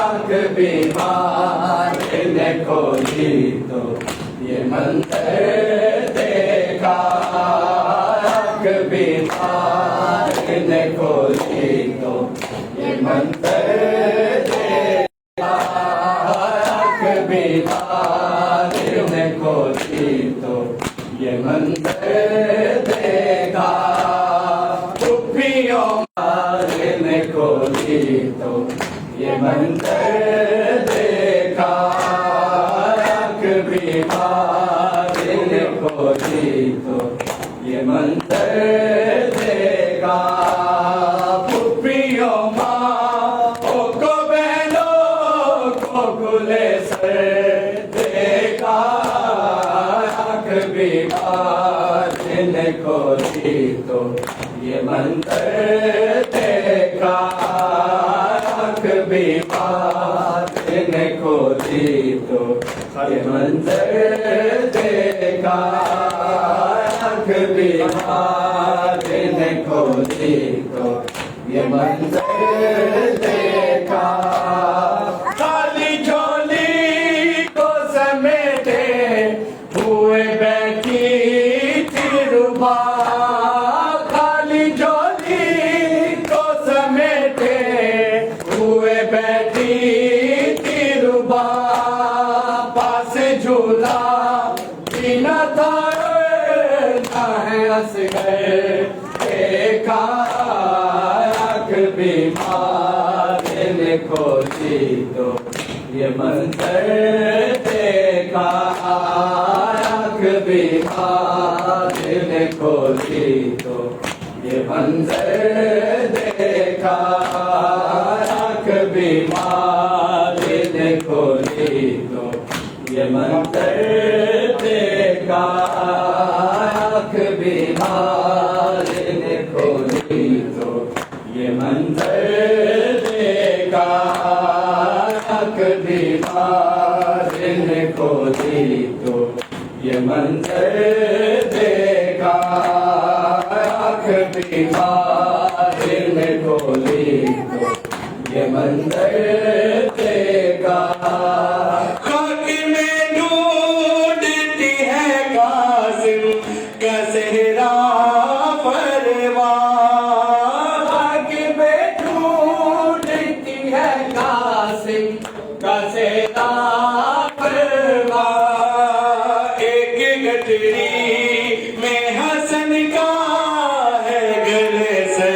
آنکھ بیمار نے کھولی تو یہ منظر دیکھا، آنکھ بیمار نے کھولی تو یہ منظر دیکھا، آنکھ بیمار نے کھولی تو یہ منظر دیکھا، پھپھیوں نے کھولی تو یہ منظر دیکھا، آنکھ بیمار نے کھولی تو یہ منظر دیکھا، پھپھیوں ماں کو بہنوں کو کھلے سر دیکھا، آنکھ بیمار نے کھولی تو یہ منظر دیکھا، آنکھ بیمار نے کھولی تو یہ منظر دیکھا، آنکھ بیمار نے کھولی تو یہ منظر دیکھا، خالی جھولی کو سمیٹے ہوئے بیٹھی تھی ربا، خالی جھولی کو سمیٹے ہوئے بیٹھی تھی ربا، پاس جھولا بھی نہ تھا ہنس گئے دیکھا، آنکھ بیمار نے کھولی تو یہ منظر دیکھا، آنکھ بیمار نے کھولی تو یہ منظر دیکھا، آنکھ بیمار نے کھولی تو یہ منظر دیکھا۔ دیکھا آنکھ بیمار نے کھولی تو یہ منظر دیکھا آنکھ بیمار نے کھولی تو یہ منظر دیکھا آنکھ بیمار نے کھولی تو یہ منظر دیکھا خاک میں ڈھونڈتی ہے قاسم کا صحرا پروان خاک میں ڈھونڈتی ہے قاسم کا صحرا پروان ایک گٹری میں حسن کا ہے گلے سے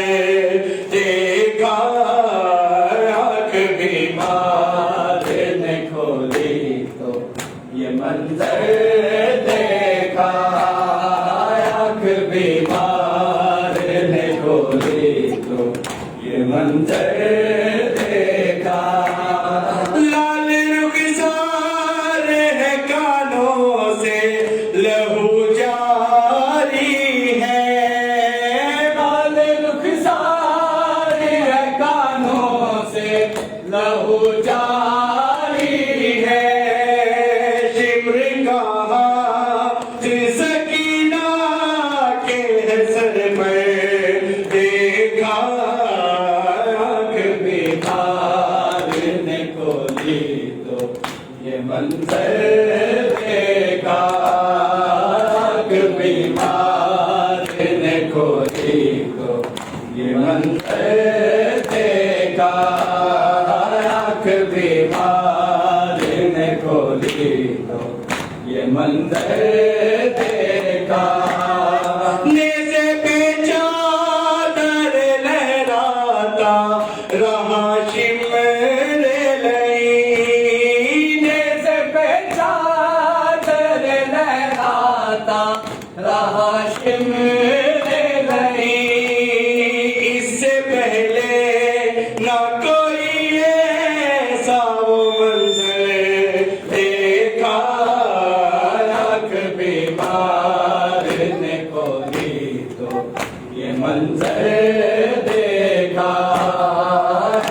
دیکھا آنکھ بیمار نے کھولی تو یہ منظر دیکھا آنکھ بیمار نے کھولی تو یہ منظر دیکھا لال رخسار ہے کانوں سے لہو جاری ہے لال رخسار ہے کانوں سے لہو جاری ہے شمر کا ہاتھ سکینہ کے سر پر دیکھا آنکھ بیمار نے کھولی تو یہ منظر دیکھا آنکھ بیمار نے کھولی تو یہ منظر دیکھا آنکھ بیمار نے کھولی تو یہ منظر دیکھا نیزے پہ چادر لہراتا رہا شمر لئی نیزے پہ چادر لہراتا رہا شمر لئی اس سے پہلے نہ کوئی ایسا وہ منظر دیکھا آنکھ بیمار نے کھولی تو یہ منظر دیکھا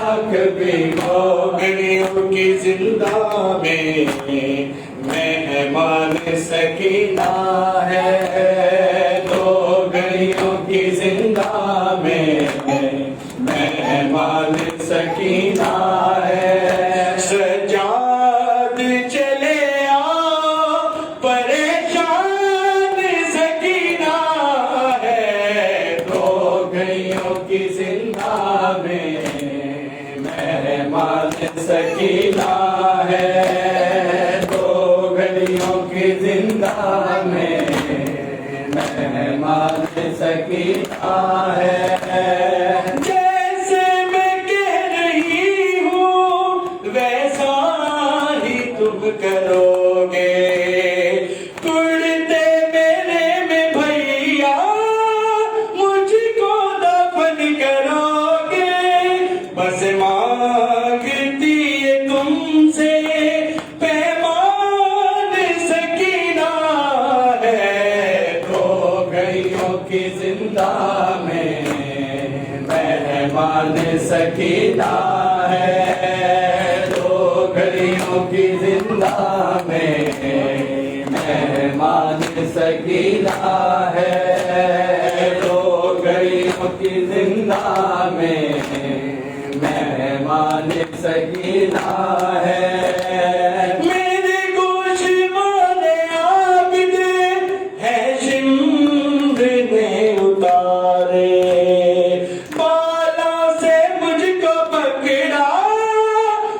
آنکھ بیمار گلیوں کی زندہ میں مہمان سکینہ ہے دو گلیوں کی زندہ میں مہمان سکینہ ہے سجاد چلے آؤ پریشان سکینہ ہے دو گلیوں کی زندہ میں مہمان سکینہ ہے دو گلیوں کی زندہ میں مہمان سکینہ ہے جیسے میں کہہ رہی ہوں ویسا ہی تم کرو گے کڑتے میرے میں بھیا مجھ کو دفن کرو گے بس مانگتی ہے تم سے پیمان سکینہ ہے دو گلیوں کی زندہ میں مہمان سکینہ ہے دو گلیوں کی زندہ میں مہمان سکینہ ہے دو گلیوں کی زندہ میں مہمان سکینہ ہے میرے گوش والے عابد ہے شمر نے اتارے بالا سے مجھ کو پکڑا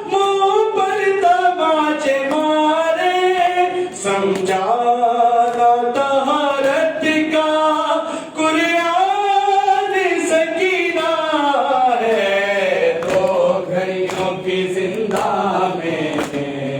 منہ پر تماچے مارے سمجھا نہ طہارت کا قرآن سکینہ ہے دو گلیوں کی زندہ میں